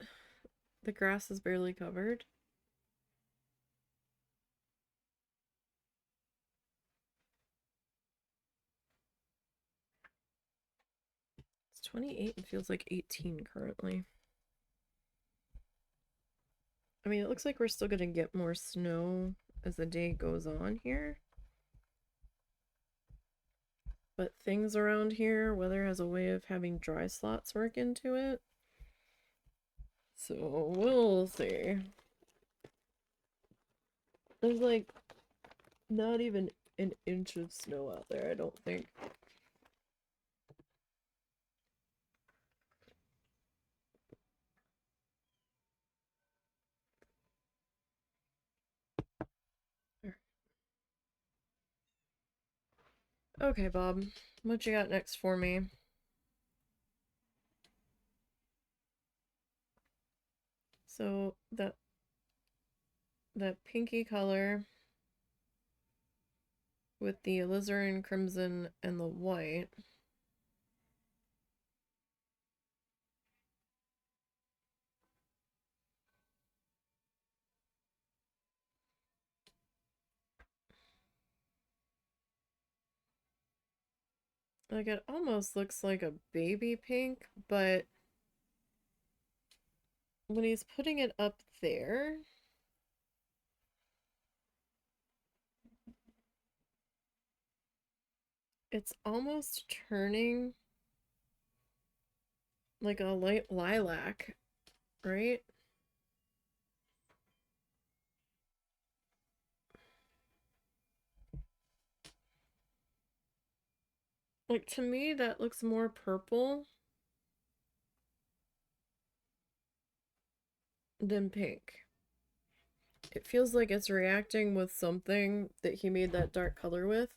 the grass is barely covered. It's 28 and feels like 18 currently. I mean, it looks like we're still gonna get more snow as the day goes on here. But things around here, weather has a way of having dry slots work into it. So we'll see. There's like not even an inch of snow out there, I don't think. Okay, Bob, what you got next for me? So that pinky color with the alizarin crimson and the white. Like, it almost looks like a baby pink, but when he's putting it up there, it's almost turning like a light lilac, right? Like, to me, that looks more purple than pink. It feels like it's reacting with something that he made that dark color with.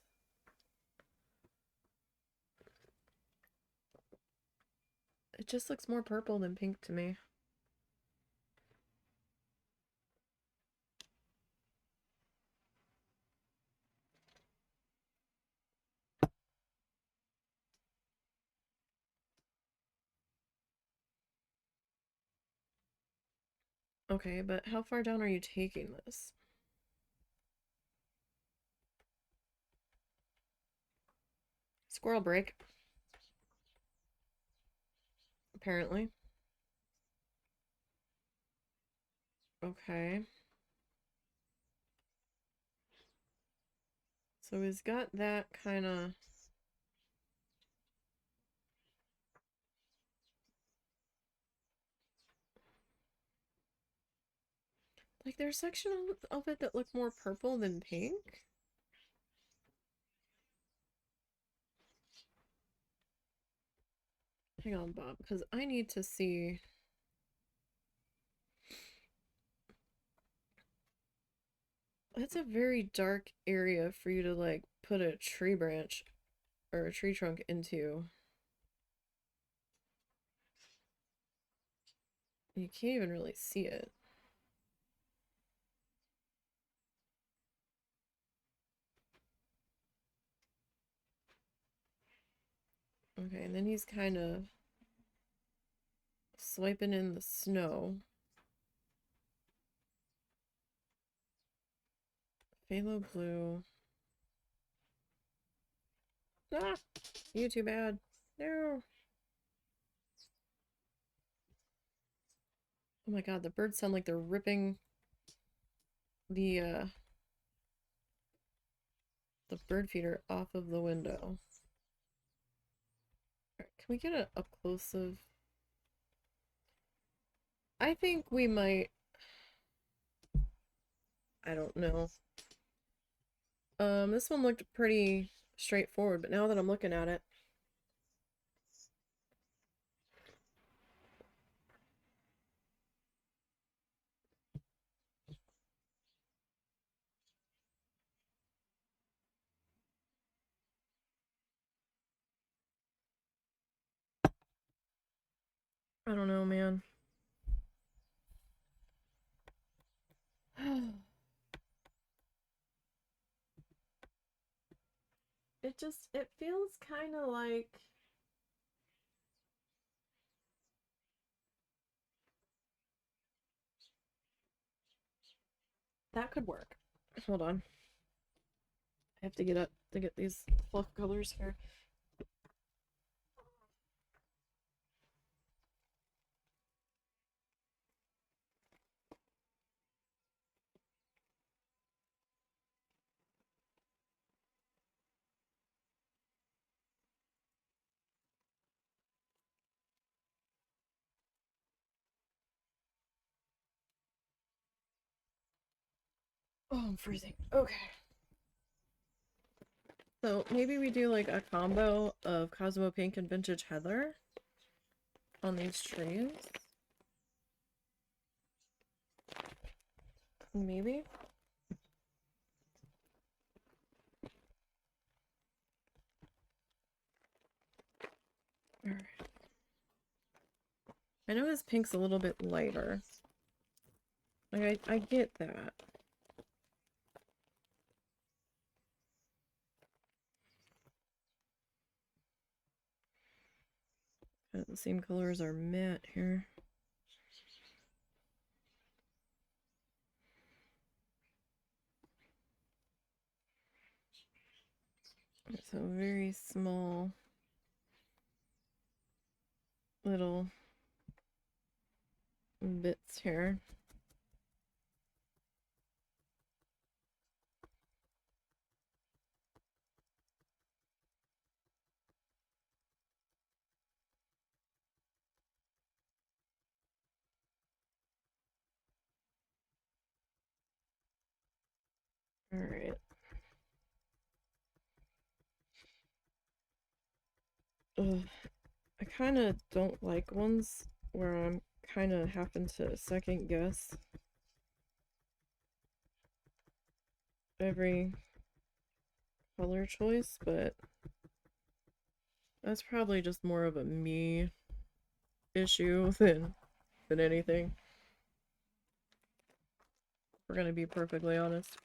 It just looks more purple than pink to me. Okay, but how far down are you taking this? Squirrel break. Apparently. Okay. So he's got that kind of... Like, there's sections of it that look more purple than pink. Hang on, Bob, because I need to see... That's a very dark area for you to, like, put a tree branch or a tree trunk into. You can't even really see it. Okay, and then he's kind of swiping in the snow. Phthalo blue. Ah! You too bad. No. Oh my god, the birds sound like they're ripping the bird feeder off of the window. Right, can we get a up close of... I think we might... I don't know. This one looked pretty straightforward, but now that I'm looking at it... I don't know, man. It feels kind of like... That could work. Hold on. I have to get up to get these fluff colors here. Oh, I'm freezing. Okay. So maybe we do like a combo of Cosmo Pink and Vintage Heather on these trees. Maybe. Alright. I know this pink's a little bit lighter. Like, I get that. The same colors are matte here. So very small little bits here. Alright. I kind of don't like ones where I'm kind of having to second guess every color choice, but that's probably just more of a me issue than anything. We're gonna be perfectly honest.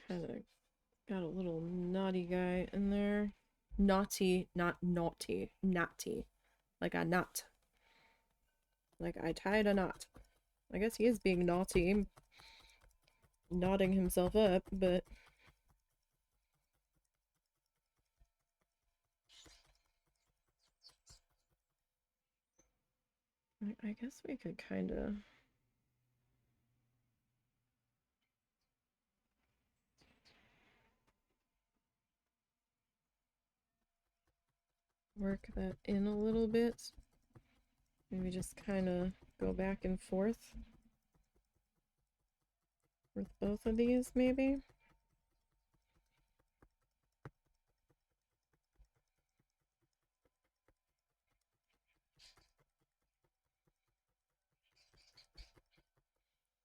Kind of got a little naughty guy in there. Naughty, not naughty. Naughty. Like a knot. Like I tied a knot. I guess he is being naughty. Knotting himself up, but... I guess we could kind of... work that in a little bit. Maybe just kind of go back and forth with both of these, maybe.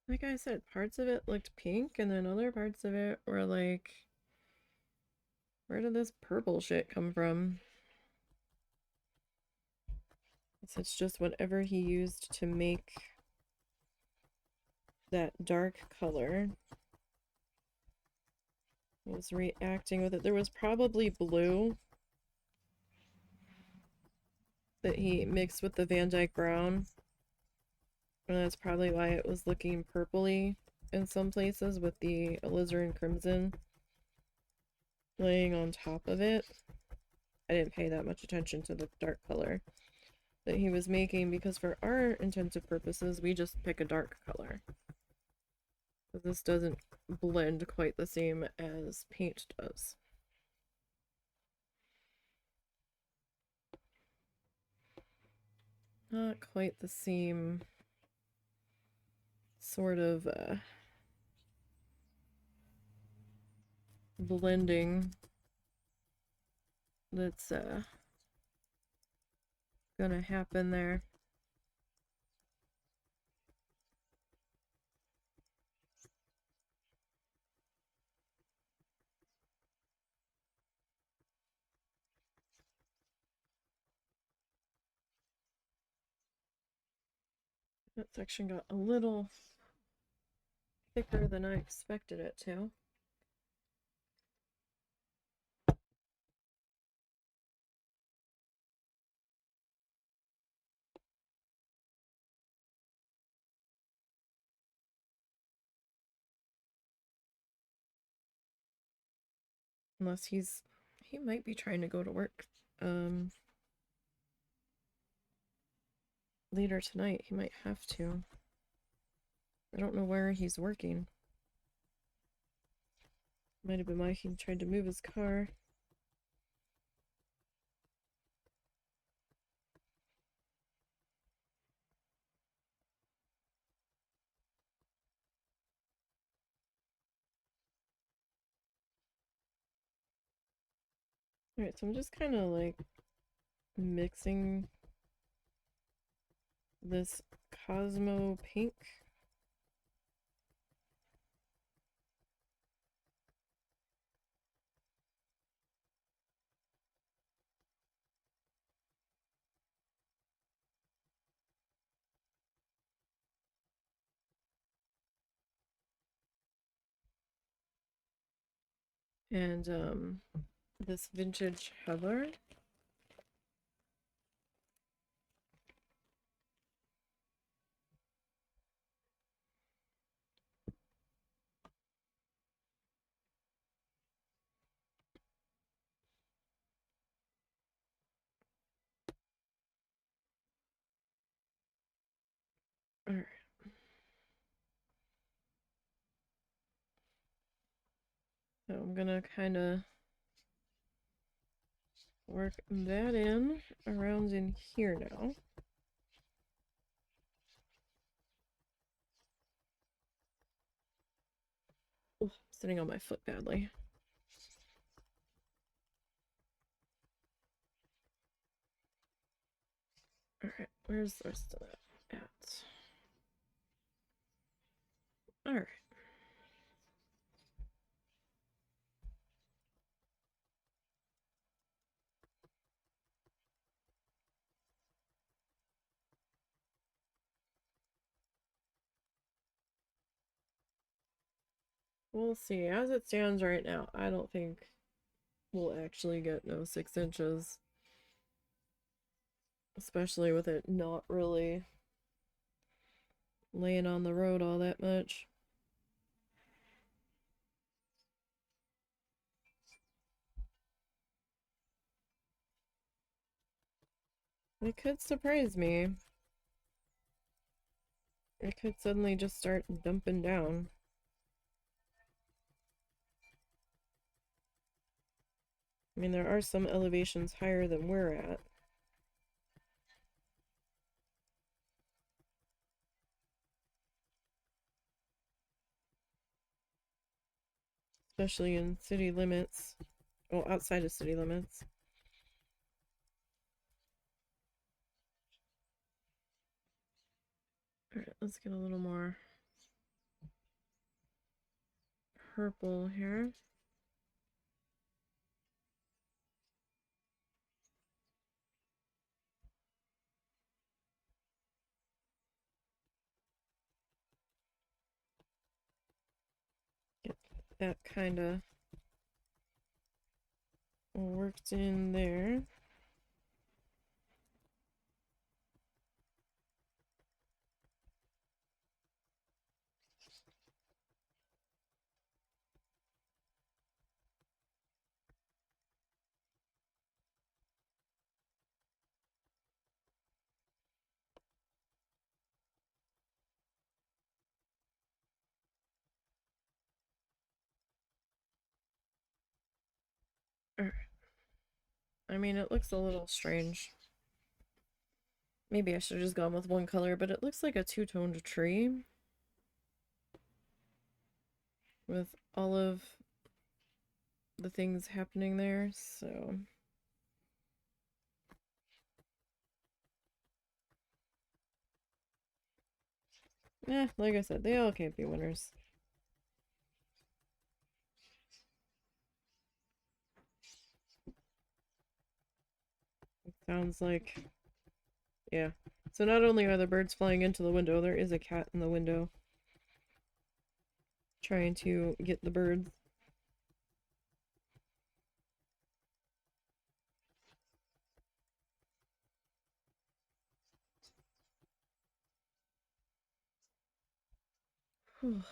Like I said, parts of it looked pink, and then other parts of it were like, where did this purple shit come from? It's just whatever he used to make that dark color I was reacting with it. There was probably blue that he mixed with the Van Dyke brown. And that's probably why it was looking purpley in some places with the alizarin crimson laying on top of it. I didn't pay that much attention to the dark color that he was making because for our intensive purposes, we just pick a dark color. But this doesn't blend quite the same as paint does. Not quite the same sort of blending that's gonna happen there. That section got a little thicker than I expected it to. Unless he might be trying to go to work later tonight. He might have to. I don't know where he's working. Might have been why he tried to move his car. Alright, so I'm just kind of like mixing this Cosmo pink. And this vintage heather. Alright. So I'm gonna kind of work that in around in here now. Ooh, sitting on my foot badly. Alright, where's the rest of that at? Alright. We'll see. As it stands right now, I don't think we'll actually get no 6 inches. Especially with it not really laying on the road all that much. It could surprise me. It could suddenly just start dumping down. I mean, there are some elevations higher than we're at. Especially in city limits. Well, outside of city limits. Alright, let's get a little more purple here. Get that kind of worked in there. I mean, it looks a little strange. Maybe I should have just gone with one color, but it looks like a two-toned tree with all of the things happening there, so... like I said, they all can't be winners. It sounds like... yeah. So not only are the birds flying into the window, there is a cat in the window trying to get the birds. Whew.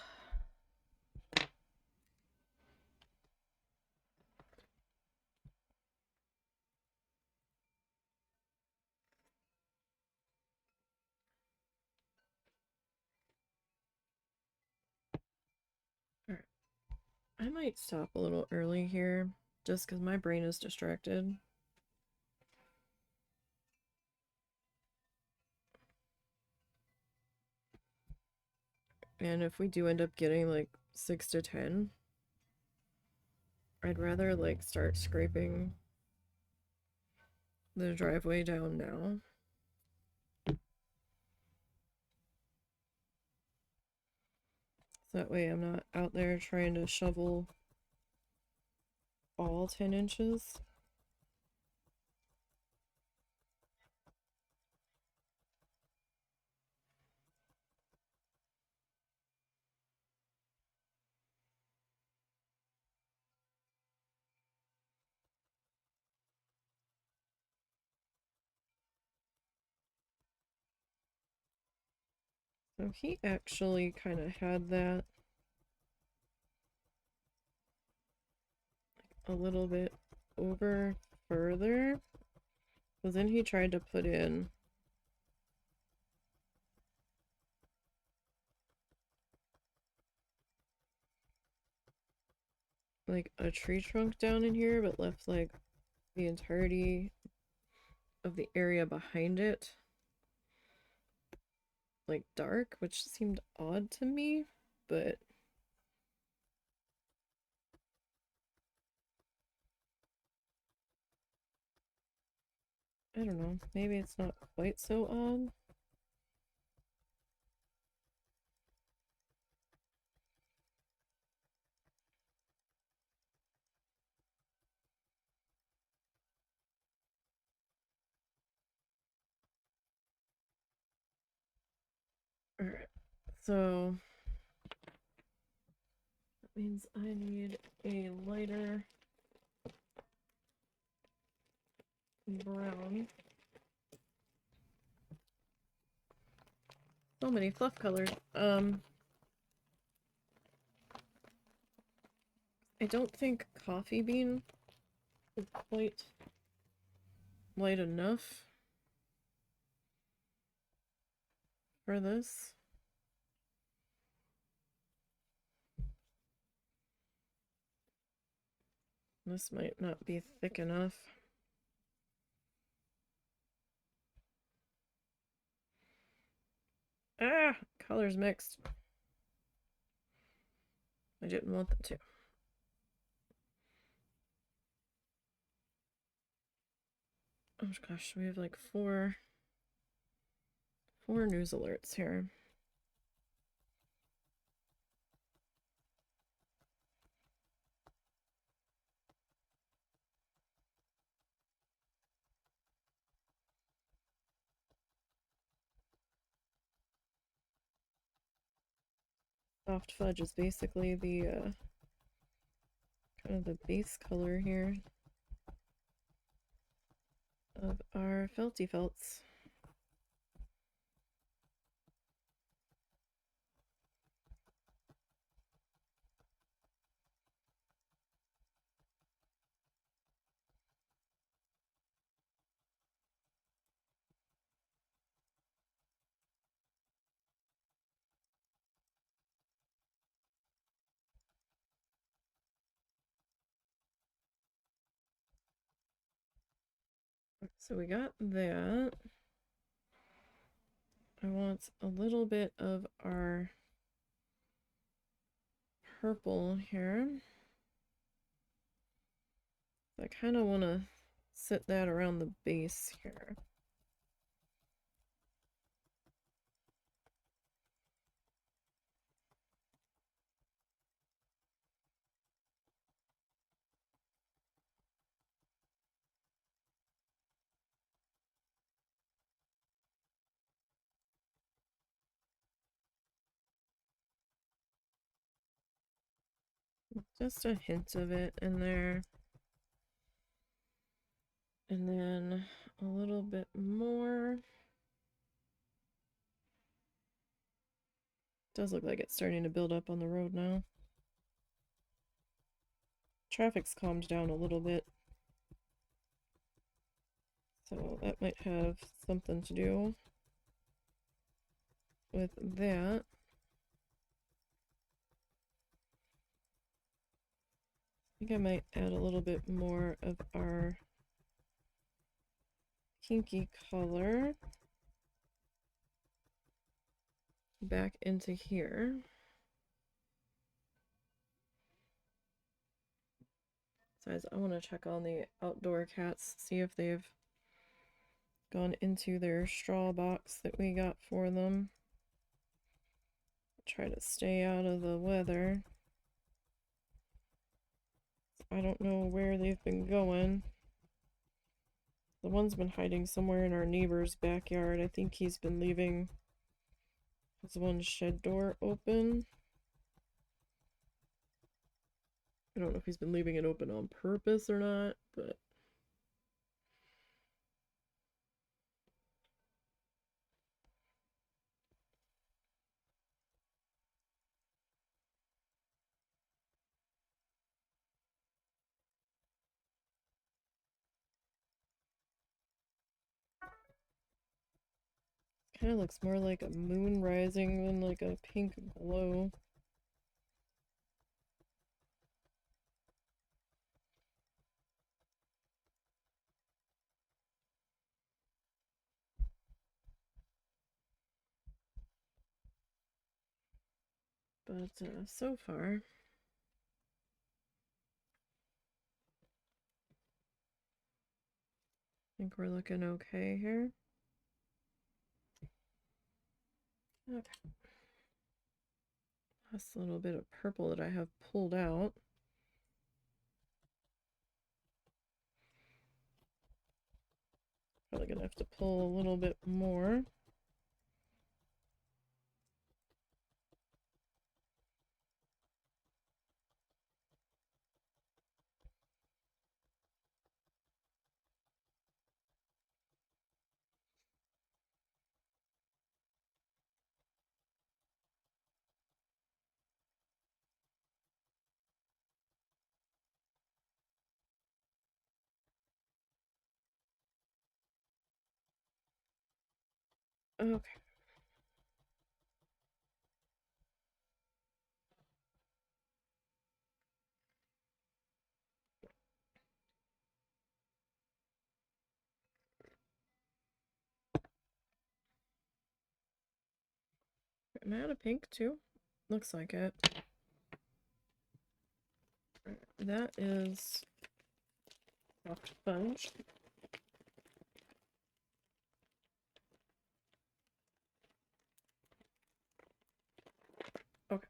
Alright. I might stop a little early here, just because my brain is distracted. And if we do end up getting like 6 to 10, I'd rather like start scraping the driveway down now. So that way I'm not out there trying to shovel all 10 inches. So he actually kind of had that a little bit over further, but then he tried to put in like a tree trunk down in here, but left like the entirety of the area behind it like dark, which seemed odd to me, but I don't know, maybe it's not quite so odd. Alright, so that means I need a lighter brown. So many fluff colors. I don't think coffee bean is quite light enough for this. This might not be thick enough. Ah! Colors mixed. I didn't want them to. Oh gosh, we have like four news alerts here. Soft fudge is basically the kind of the base color here. of our felty felts. So we got that. I want a little bit of our purple here. I kind of want to set that around the base here. Just a hint of it in there. And then a little bit more. Does look like it's starting to build up on the road now. Traffic's calmed down a little bit. So that might have something to do with that. I think I might add a little bit more of our pinky color back into here. Besides, I want to check on the outdoor cats, see if they've gone into their straw box that we got for them. Try to stay out of the weather. I don't know where they've been going. The one's been hiding somewhere in our neighbor's backyard. I think he's been leaving his one shed door open. I don't know if he's been leaving it open on purpose or not, but kind of looks more like a moon rising than like a pink glow. But so far, I think we're looking okay here. Okay. That's a little bit of purple that I have pulled out. Probably gonna have to pull a little bit more. Okay. Am I out of pink too? Looks like it. That is soft sponge. Okay.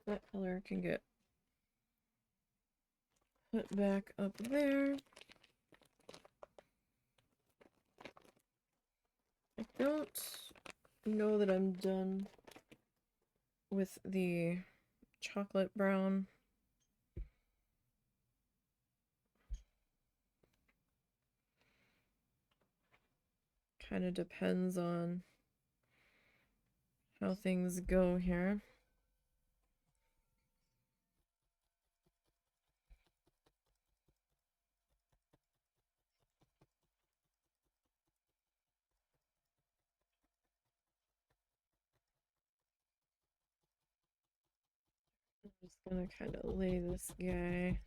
That color can get put back up there. I don't know that I'm done with the chocolate brown. Kind of depends on how things go here. I'm just gonna kind of lay this guy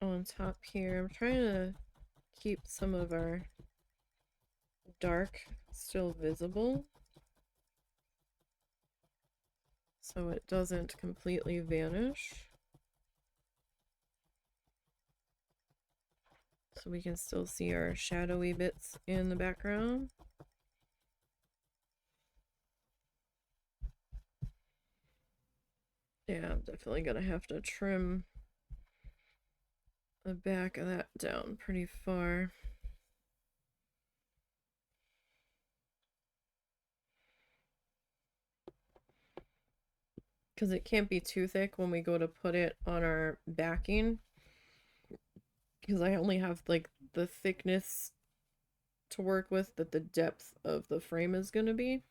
on top here. I'm trying to keep some of our dark still visible so it doesn't completely vanish. So we can still see our shadowy bits in the background. Yeah, I'm definitely gonna have to trim the back of that down pretty far. Because it can't be too thick when we go to put it on our backing. Because I only have like the thickness to work with that the depth of the frame is going to be.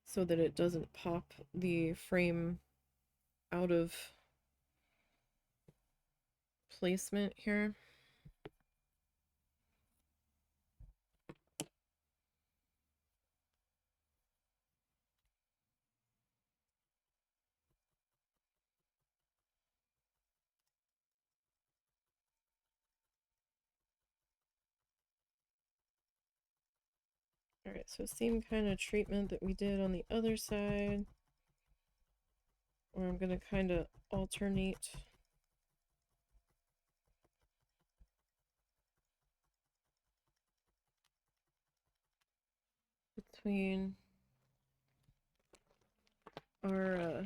So that it doesn't pop the frame out of placement here. Alright, so same kind of treatment that we did on the other side. Where I'm going to kind of alternate between our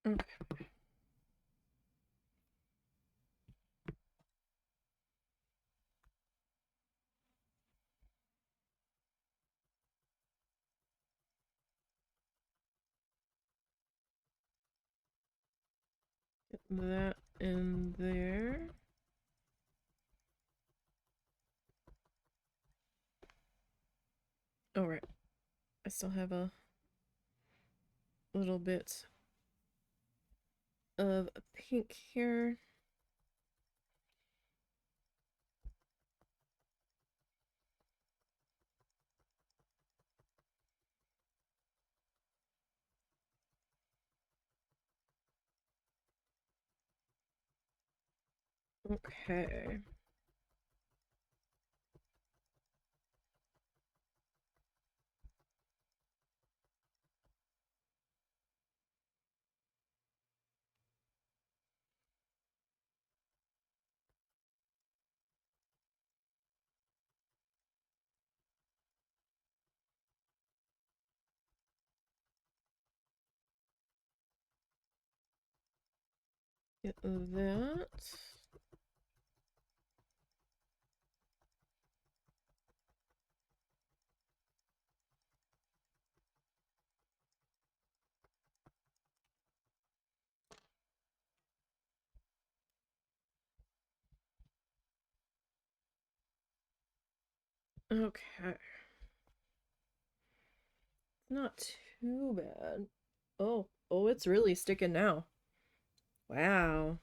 okay. Get that in there. Oh, right. I still have a little bit of pink here. Okay. Get that. Okay. Not too bad. Oh, it's really sticking now. Wow.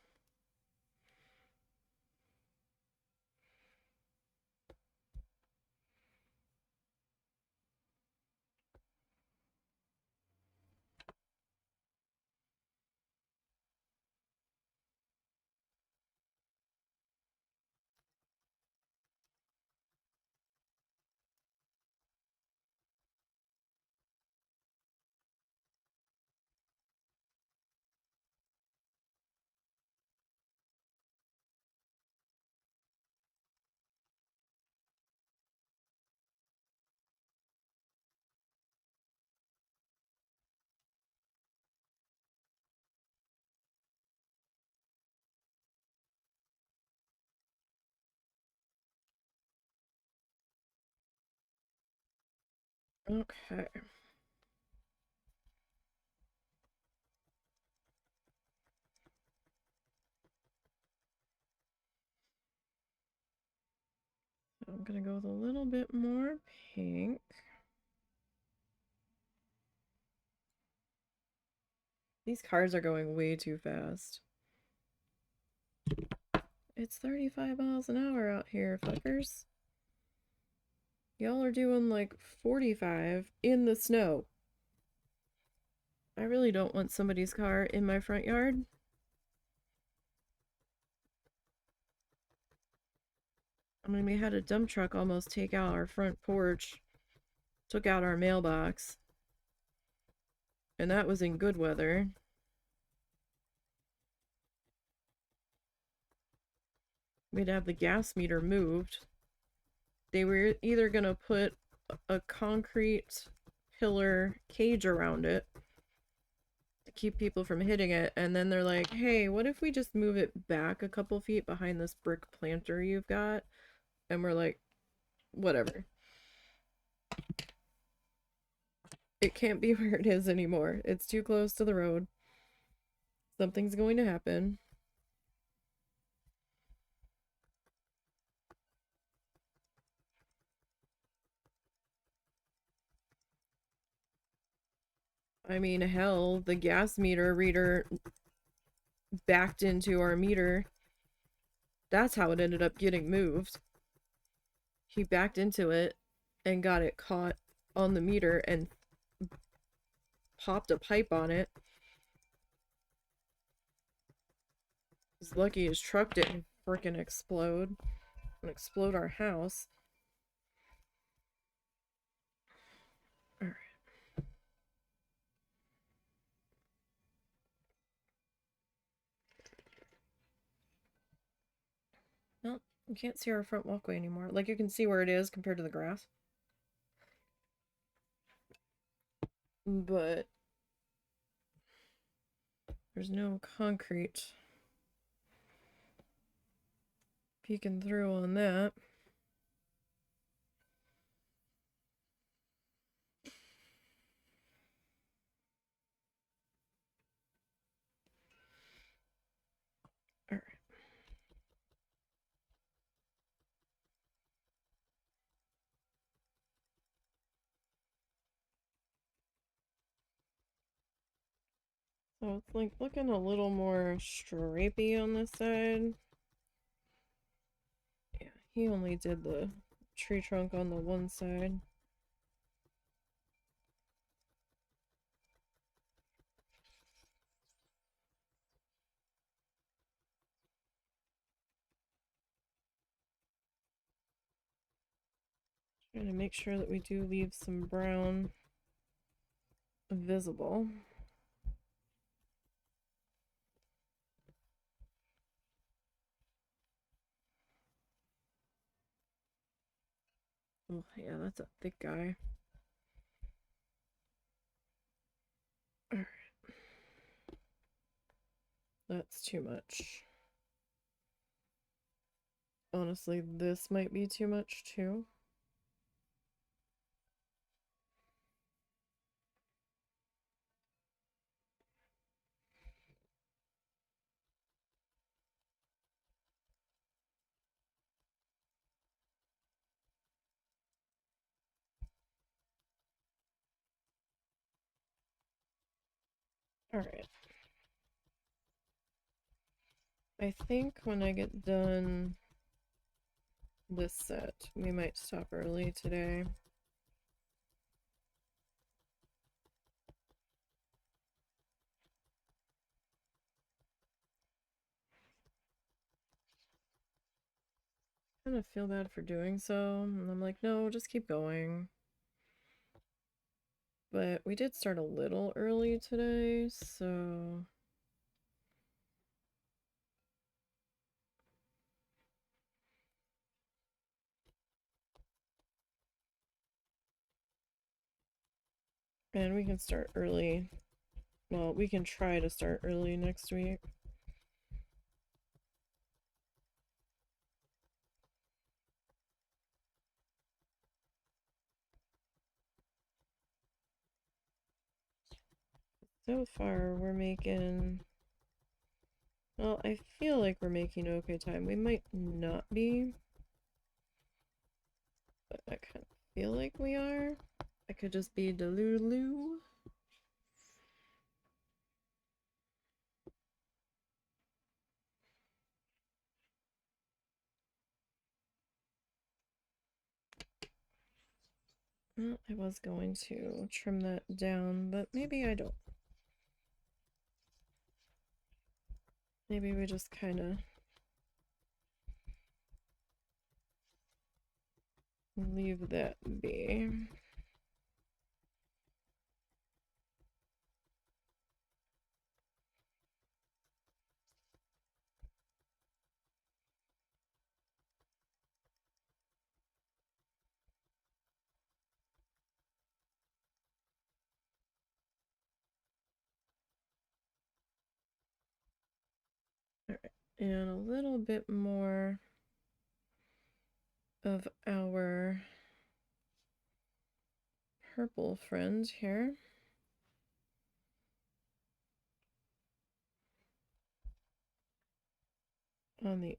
Okay. So I'm gonna go with a little bit more pink. These cars are going way too fast. It's 35 miles an hour out here, fuckers. Y'all are doing like 45 in the snow. I really don't want somebody's car in my front yard. I mean, we had a dump truck almost take out our front porch, took out our mailbox, and that was in good weather. We'd have the gas meter moved. They were either gonna put a concrete pillar cage around it to keep people from hitting it, and then they're like, hey, what if we just move it back a couple feet behind this brick planter you've got? And we're like, whatever. It can't be where it is anymore. It's too close to the road. Something's going to happen. I mean, hell, the gas meter reader backed into our meter. That's how it ended up getting moved. He backed into it and got it caught on the meter and popped a pipe on it. He's lucky his truck didn't frickin' explode and explode our house. Alright. Well, you can't see our front walkway anymore. Like, you can see where it is compared to the grass. But there's no concrete peeking through on that. Alright. So it's like looking a little more stripey on this side. Yeah, he only did the tree trunk on the one side. Trying to make sure that we do leave some brown visible. Oh, yeah, that's a thick guy. Alright. That's too much. Honestly, this might be too much too. Alright. I think when I get done this set, we might stop early today. I kind of feel bad for doing so, and I'm like, no, just keep going. But we did start a little early today, so... And we can start early. Well, we can try to start early next week. So far, we're making... Well, I feel like we're making okay time. We might not be. But I kind of feel like we are. I could just be delulu. Well, I was going to trim that down, but maybe I don't. Maybe we just kind of leave that be. Alright, and a little bit more of our purple friend here. On the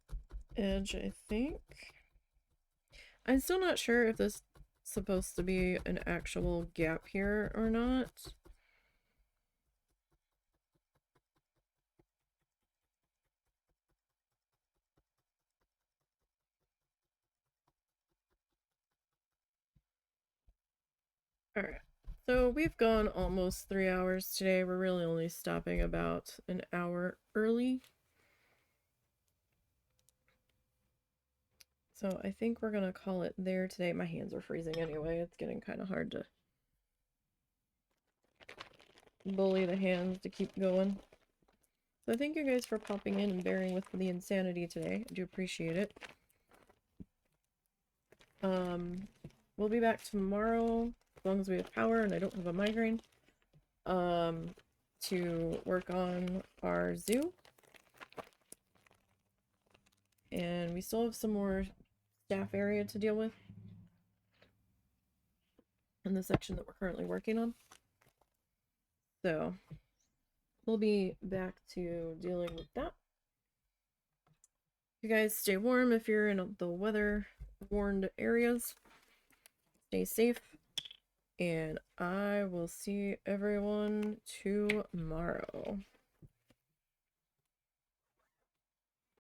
edge, I think. I'm still not sure if this is supposed to be an actual gap here or not. Alright, so we've gone almost 3 hours today. We're really only stopping about an hour early. So I think we're gonna call it there today. My hands are freezing anyway. It's getting kind of hard to bully the hands to keep going. So thank you guys for popping in and bearing with the insanity today. I do appreciate it. We'll be back tomorrow as long as we have power and I don't have a migraine. To work on our zoo. And we still have some more staff area to deal with in the section that we're currently working on. So we'll be back to dealing with that. You guys stay warm if you're in the weather warned areas. Stay safe. And I will see everyone tomorrow.